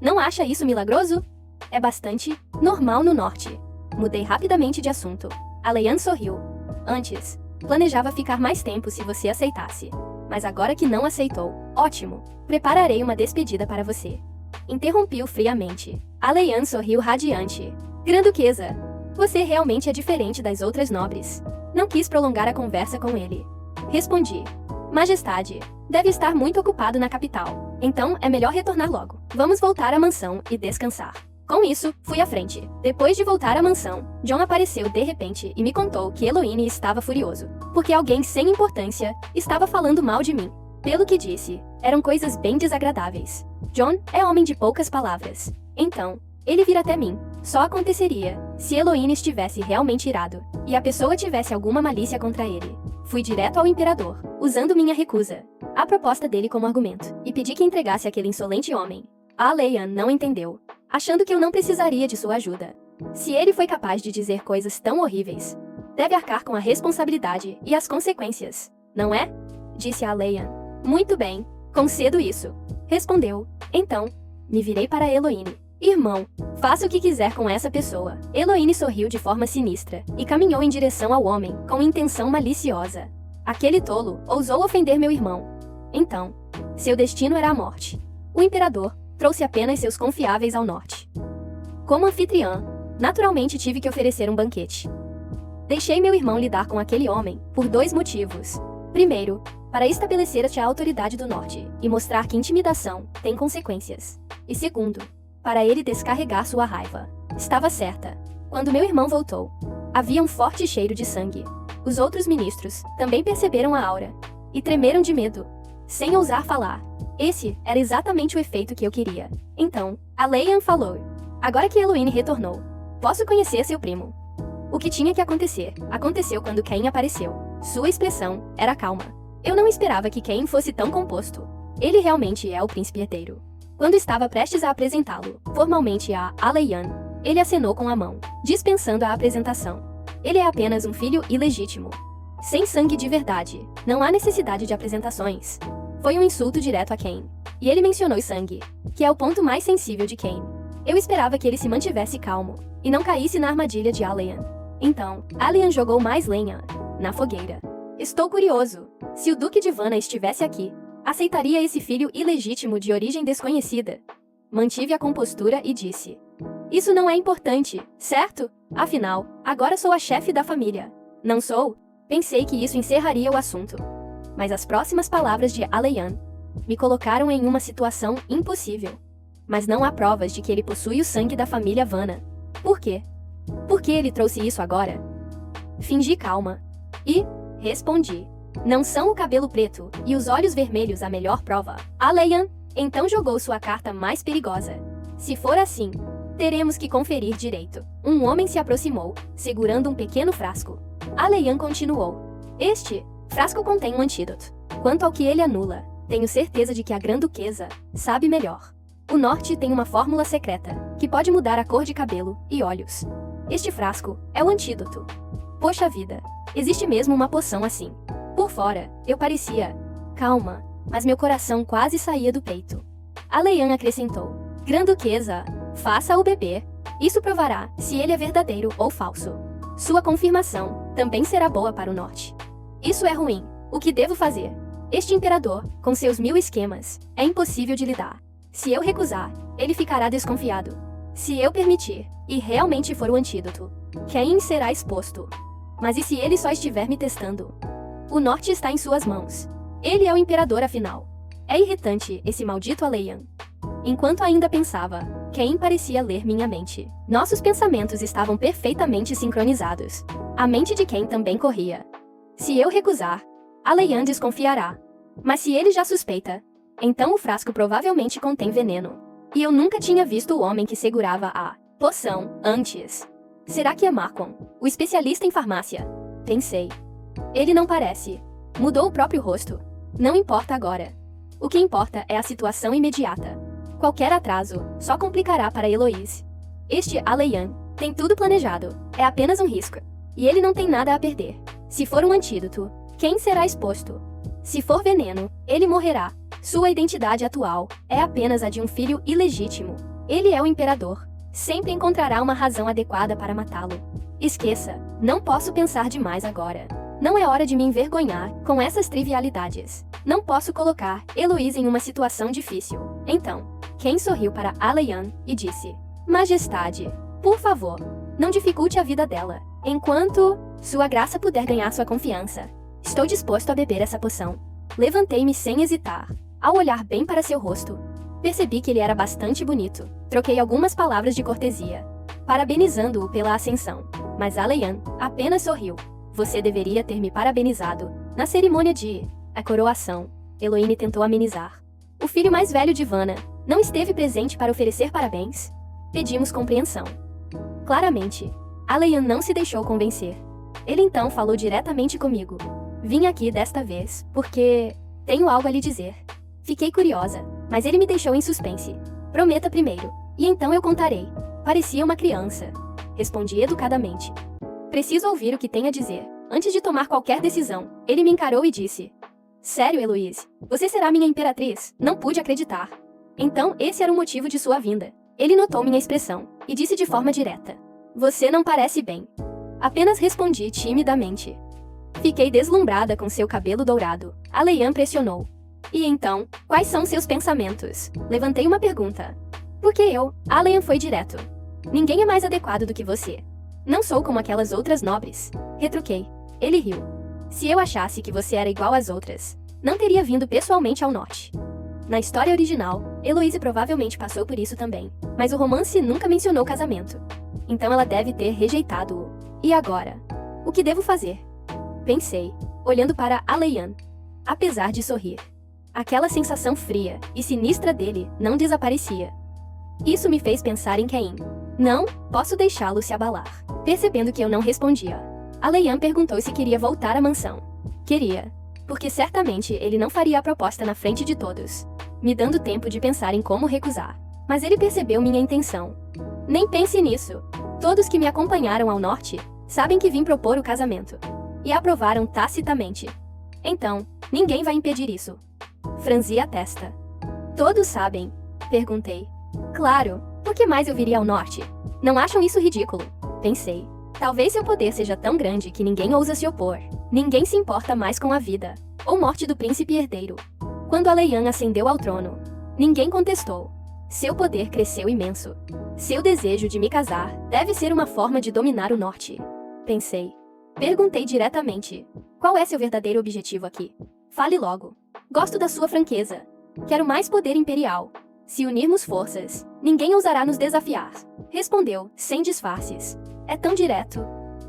Não acha isso milagroso? É bastante normal no norte. Mudei rapidamente de assunto. Alayan sorriu. Antes, planejava ficar mais tempo se você aceitasse. Mas agora que não aceitou, ótimo. Prepararei uma despedida para você. Interrompi-o friamente. Alayan sorriu radiante. Grã-duquesa, você realmente é diferente das outras nobres. Não quis prolongar a conversa com ele. Respondi. Majestade, deve estar muito ocupado na capital. Então é melhor retornar logo. Vamos voltar à mansão e descansar. Com isso, fui à frente. Depois de voltar à mansão, John apareceu de repente e me contou que Eloine estava furioso, porque alguém sem importância estava falando mal de mim. Pelo que disse, eram coisas bem desagradáveis. John é homem de poucas palavras. Então, ele vir até mim só aconteceria se Eloine estivesse realmente irado, e a pessoa tivesse alguma malícia contra ele. Fui direto ao imperador, usando minha recusa, a proposta dele como argumento, e pedi que entregasse aquele insolente homem. Alayan não entendeu, achando que eu não precisaria de sua ajuda. Se ele foi capaz de dizer coisas tão horríveis, deve arcar com a responsabilidade e as consequências, não é? Disse Alayan. Muito bem, concedo isso. Respondeu. Então, me virei para Eloine. Irmão, faça o que quiser com essa pessoa. Eloine sorriu de forma sinistra e caminhou em direção ao homem com intenção maliciosa. Aquele tolo ousou ofender meu irmão. Então, seu destino era a morte. O imperador trouxe apenas seus confiáveis ao norte. Como anfitriã, naturalmente tive que oferecer um banquete. Deixei meu irmão lidar com aquele homem por 2 motivos. Primeiro, para estabelecer a autoridade do norte e mostrar que intimidação tem consequências. E segundo, para ele descarregar sua raiva. Estava certa. Quando meu irmão voltou, havia um forte cheiro de sangue. Os outros ministros também perceberam a aura e tremeram de medo, sem ousar falar. Esse era exatamente o efeito que eu queria. Então, Alayan falou. Agora que Eloine retornou, posso conhecer seu primo. O que tinha que acontecer, aconteceu quando Cain apareceu. Sua expressão era calma. Eu não esperava que Cain fosse tão composto. Ele realmente é o príncipe herdeiro. Quando estava prestes a apresentá-lo formalmente a Alayan, ele acenou com a mão, dispensando a apresentação. Ele é apenas um filho ilegítimo. Sem sangue de verdade, não há necessidade de apresentações. Foi um insulto direto a Cain. E ele mencionou sangue, que é o ponto mais sensível de Cain. Eu esperava que ele se mantivesse calmo, e não caísse na armadilha de Alayan. Então, Alian jogou mais lenha na fogueira. Estou curioso. Se o Duque de Vanna estivesse aqui, aceitaria esse filho ilegítimo de origem desconhecida? Mantive a compostura e disse: Isso não é importante, certo? Afinal, agora sou a chefe da família. Não sou? Pensei que isso encerraria o assunto. Mas as próximas palavras de Alian me colocaram em uma situação impossível. Mas não há provas de que ele possui o sangue da família Vanna. Por quê? Por que ele trouxe isso agora? Fingi calma. E respondi: Não são o cabelo preto e os olhos vermelhos a melhor prova. Alian então jogou sua carta mais perigosa. Se for assim, teremos que conferir direito. Um homem se aproximou, segurando um pequeno frasco. Alian continuou: Este frasco contém um antídoto. Quanto ao que ele anula, tenho certeza de que a Grã-Duquesa sabe melhor. O norte tem uma fórmula secreta, que pode mudar a cor de cabelo e olhos. Este frasco é o antídoto. Poxa vida, existe mesmo uma poção assim. Por fora, eu parecia calma, mas meu coração quase saía do peito. Alian acrescentou: Grã-Duquesa, faça-o beber. Isso provará se ele é verdadeiro ou falso. Sua confirmação também será boa para o norte. Isso é ruim. O que devo fazer? Este imperador, com seus 1000 esquemas, é impossível de lidar. Se eu recusar, ele ficará desconfiado. Se eu permitir, e realmente for o antídoto, Cain será exposto. Mas e se ele só estiver me testando? O norte está em suas mãos. Ele é o imperador afinal. É irritante, esse maldito Alian. Enquanto ainda pensava, Cain parecia ler minha mente. Nossos pensamentos estavam perfeitamente sincronizados. A mente de Cain também corria. Se eu recusar, Alian desconfiará. Mas se ele já suspeita, então o frasco provavelmente contém veneno. E eu nunca tinha visto o homem que segurava a poção antes. Será que é Marcon, o especialista em farmácia? Pensei. Ele não parece. Mudou o próprio rosto. Não importa agora. O que importa é a situação imediata. Qualquer atraso só complicará para Heloise. Este Alian tem tudo planejado. É apenas um risco. E ele não tem nada a perder. Se for um antídoto, quem será exposto? Se for veneno, ele morrerá. Sua identidade atual é apenas a de um filho ilegítimo. Ele é o imperador. Sempre encontrará uma razão adequada para matá-lo. Esqueça, não posso pensar demais agora. Não é hora de me envergonhar com essas trivialidades. Não posso colocar Heloise em uma situação difícil. Então, Cain sorriu para Alian e disse: Majestade, por favor, não dificulte a vida dela. Enquanto sua graça puder ganhar sua confiança, estou disposto a beber essa poção. Levantei-me sem hesitar. Ao olhar bem para seu rosto, percebi que ele era bastante bonito. Troquei algumas palavras de cortesia, parabenizando-o pela ascensão. Mas Alian apenas sorriu. Você deveria ter me parabenizado na cerimônia de a coroação. Eloine tentou amenizar. O filho mais velho de Vanna não esteve presente para oferecer parabéns? Pedimos compreensão. Claramente, Alian não se deixou convencer. Ele então falou diretamente comigo. Vim aqui desta vez porque tenho algo a lhe dizer. Fiquei curiosa, mas ele me deixou em suspense. Prometa primeiro, e então eu contarei. Parecia uma criança. Respondi educadamente. Preciso ouvir o que tem a dizer. Antes de tomar qualquer decisão, ele me encarou e disse: Sério, Heloise? Você será minha imperatriz? Não pude acreditar. Então, esse era o motivo de sua vinda. Ele notou minha expressão, e disse de forma direta: Você não parece bem. Apenas respondi timidamente. Fiquei deslumbrada com seu cabelo dourado. Alian pressionou. E então, quais são seus pensamentos? Levantei uma pergunta. Porque eu? Alian foi direto. Ninguém é mais adequado do que você. Não sou como aquelas outras nobres. Retruquei. Ele riu. Se eu achasse que você era igual às outras, não teria vindo pessoalmente ao norte. Na história original, Heloise provavelmente passou por isso também. Mas o romance nunca mencionou casamento. Então ela deve ter rejeitado-o. E agora? O que devo fazer? Pensei, olhando para Alian. Apesar de sorrir, aquela sensação fria e sinistra dele não desaparecia. Isso me fez pensar em Cain. Não posso deixá-lo se abalar. Percebendo que eu não respondia, Alian perguntou se queria voltar à mansão. Queria, porque certamente ele não faria a proposta na frente de todos, me dando tempo de pensar em como recusar. Mas ele percebeu minha intenção. Nem pense nisso. Todos que me acompanharam ao norte sabem que vim propor o casamento. E aprovaram tacitamente. Então, ninguém vai impedir isso. Franzi a testa. Todos sabem? Perguntei. Claro, por que mais eu viria ao norte? Não acham isso ridículo? Pensei. Talvez seu poder seja tão grande que ninguém ousa se opor. Ninguém se importa mais com a vida ou morte do príncipe herdeiro. Quando Aleian ascendeu ao trono, ninguém contestou. Seu poder cresceu imenso. Seu desejo de me casar deve ser uma forma de dominar o norte. Pensei. Perguntei diretamente. Qual é seu verdadeiro objetivo aqui? Fale logo. Gosto da sua franqueza. Quero mais poder imperial. Se unirmos forças, ninguém ousará nos desafiar. Respondeu, sem disfarces. É tão direto.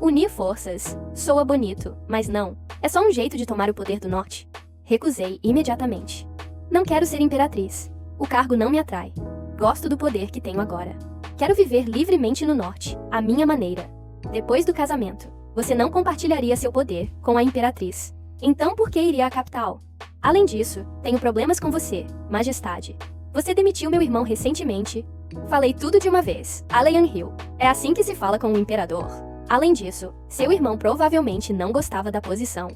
Unir forças. Soa bonito, mas não. É só um jeito de tomar o poder do norte. Recusei imediatamente. Não quero ser imperatriz. O cargo não me atrai. Gosto do poder que tenho agora. Quero viver livremente no norte, à minha maneira. Depois do casamento, você não compartilharia seu poder com a imperatriz. Então por que iria à capital? Além disso, tenho problemas com você, majestade. Você demitiu meu irmão recentemente. Falei tudo de uma vez. Aleian riu. É assim que se fala com o imperador. Além disso, seu irmão provavelmente não gostava da posição.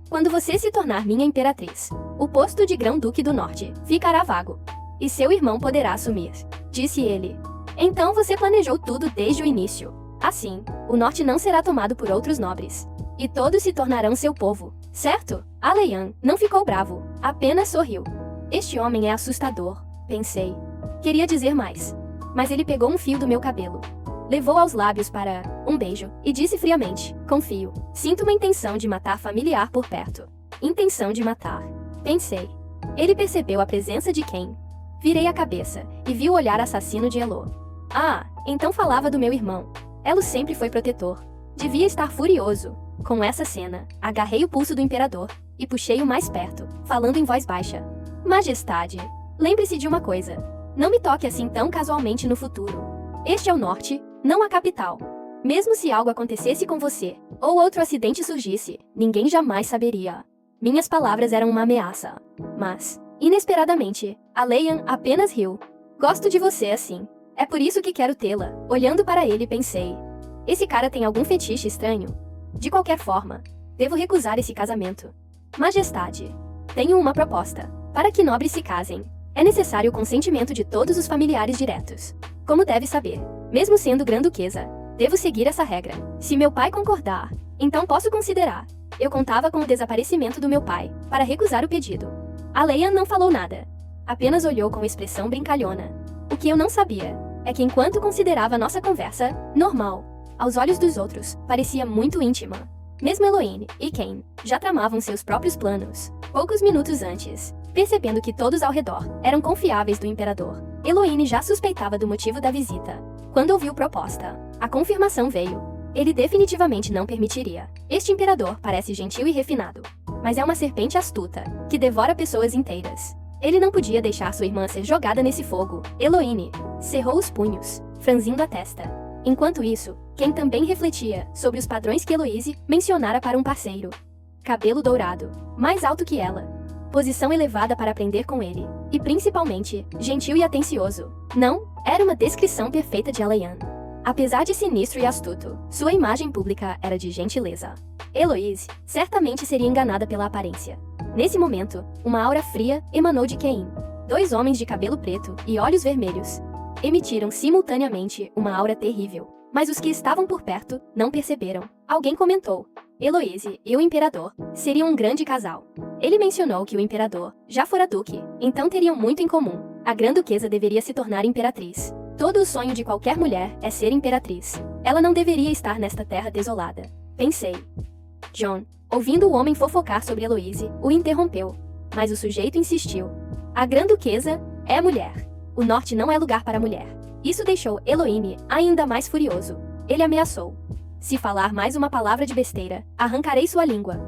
Quando você se tornar minha imperatriz, o posto de Grão-Duque do Norte ficará vago. E seu irmão poderá assumir, disse ele. Então você planejou tudo desde o início. Assim, o norte não será tomado por outros nobres. E todos se tornarão seu povo, certo? Aleian não ficou bravo, apenas sorriu. Este homem é assustador, pensei. Queria dizer mais. Mas ele pegou um fio do meu cabelo. Levou aos lábios para um beijo e disse friamente, confio. Sinto uma intenção de matar familiar por perto. Intenção de matar. Pensei. Ele percebeu a presença de quem? Virei a cabeça e vi o olhar assassino de Elo. Ah, então falava do meu irmão. Elo sempre foi protetor. Devia estar furioso. Com essa cena, agarrei o pulso do imperador e puxei-o mais perto, falando em voz baixa. Majestade, lembre-se de uma coisa. Não me toque assim tão casualmente no futuro. Este é o norte, não a capital. Mesmo se algo acontecesse com você, ou outro acidente surgisse, ninguém jamais saberia. Minhas palavras eram uma ameaça. Mas, inesperadamente, Aleian apenas riu. Gosto de você assim. É por isso que quero tê-la. Olhando para ele, pensei. Esse cara tem algum fetiche estranho? De qualquer forma, devo recusar esse casamento. Majestade, tenho uma proposta. Para que nobres se casem, é necessário o consentimento de todos os familiares diretos. Como deve saber, mesmo sendo grã-duquesa, devo seguir essa regra. Se meu pai concordar, então posso considerar. Eu contava com o desaparecimento do meu pai para recusar o pedido. Aleian não falou nada. Apenas olhou com expressão brincalhona. O que eu não sabia é que enquanto considerava nossa conversa normal, aos olhos dos outros, parecia muito íntima. Mesmo Eloine e Ken já tramavam seus próprios planos. Poucos minutos antes, percebendo que todos ao redor eram confiáveis do imperador, Eloine já suspeitava do motivo da visita. Quando ouviu proposta, a confirmação veio. Ele definitivamente não permitiria. Este imperador parece gentil e refinado, mas é uma serpente astuta, que devora pessoas inteiras. Ele não podia deixar sua irmã ser jogada nesse fogo. Eloine cerrou os punhos, franzindo a testa. Enquanto isso, Ken também refletia sobre os padrões que Heloise mencionara para um parceiro. Cabelo dourado, mais alto que ela. Posição elevada para aprender com ele. E principalmente, gentil e atencioso. Não, era uma descrição perfeita de Aleian. Apesar de sinistro e astuto, sua imagem pública era de gentileza. Heloise certamente seria enganada pela aparência. Nesse momento, uma aura fria emanou de Ken. Dois homens de cabelo preto e olhos vermelhos emitiram simultaneamente uma aura terrível. Mas os que estavam por perto não perceberam. Alguém comentou. Heloise e o imperador seriam um grande casal. Ele mencionou que o imperador já fora duque, então teriam muito em comum. A grã-duquesa deveria se tornar imperatriz. Todo o sonho de qualquer mulher é ser imperatriz. Ela não deveria estar nesta terra desolada. Pensei. John, ouvindo o homem fofocar sobre Heloise, o interrompeu. Mas o sujeito insistiu. A grã-duquesa é mulher. O norte não é lugar para mulher. Isso deixou Eloine ainda mais furioso. Ele ameaçou. Se falar mais uma palavra de besteira, arrancarei sua língua.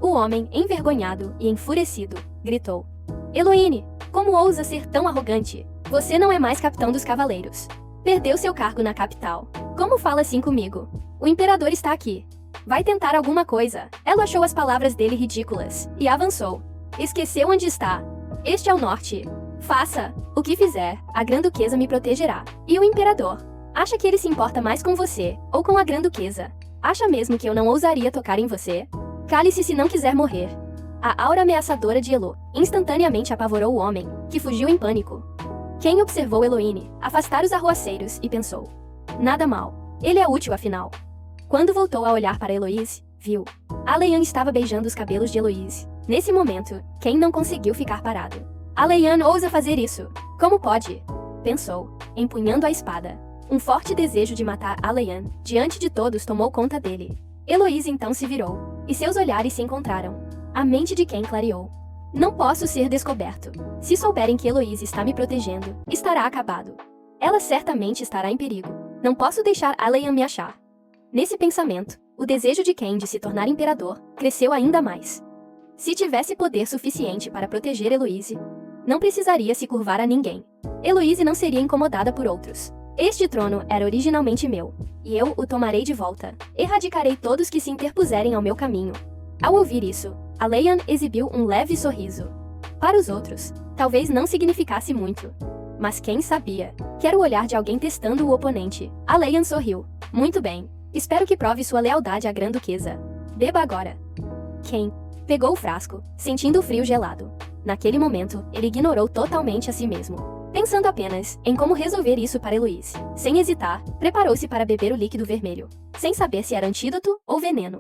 O homem, envergonhado e enfurecido, gritou. Eloine, como ousa ser tão arrogante? Você não é mais capitão dos cavaleiros. Perdeu seu cargo na capital. Como fala assim comigo? O imperador está aqui. Vai tentar alguma coisa. Ela achou as palavras dele ridículas e avançou. Esqueceu onde está. Este é o norte. Faça o que fizer, a grã-duquesa me protegerá. E o imperador? Acha que ele se importa mais com você ou com a grã-duquesa? Acha mesmo que eu não ousaria tocar em você? Cale-se se não quiser morrer. A aura ameaçadora de Elo instantaneamente apavorou o homem, que fugiu em pânico. Quem observou Eloine afastar os arruaceiros e pensou. Nada mal. Ele é útil afinal. Quando voltou a olhar para Heloise, viu. Alayan estava beijando os cabelos de Heloise. Nesse momento, Ken não conseguiu ficar parado. Alayan ousa fazer isso. Como pode? Pensou, empunhando a espada. Um forte desejo de matar Alayan, diante de todos, tomou conta dele. Heloise então se virou, e seus olhares se encontraram. A mente de Ken clareou. Não posso ser descoberto. Se souberem que Heloise está me protegendo, estará acabado. Ela certamente estará em perigo. Não posso deixar Alayan me achar. Nesse pensamento, o desejo de Ken de se tornar imperador cresceu ainda mais. Se tivesse poder suficiente para proteger Heloise, não precisaria se curvar a ninguém. Heloise não seria incomodada por outros. Este trono era originalmente meu, e eu o tomarei de volta. Erradicarei todos que se interpuserem ao meu caminho. Ao ouvir isso, Alayan exibiu um leve sorriso. Para os outros, talvez não significasse muito. Mas quem sabia que era o olhar de alguém testando o oponente. Alayan sorriu. Muito bem. Espero que prove sua lealdade à Grã-Duquesa. Beba agora. Ken pegou o frasco, sentindo o frio gelado. Naquele momento, ele ignorou totalmente a si mesmo, pensando apenas em como resolver isso para Heloise. Sem hesitar, preparou-se para beber o líquido vermelho, sem saber se era antídoto ou veneno.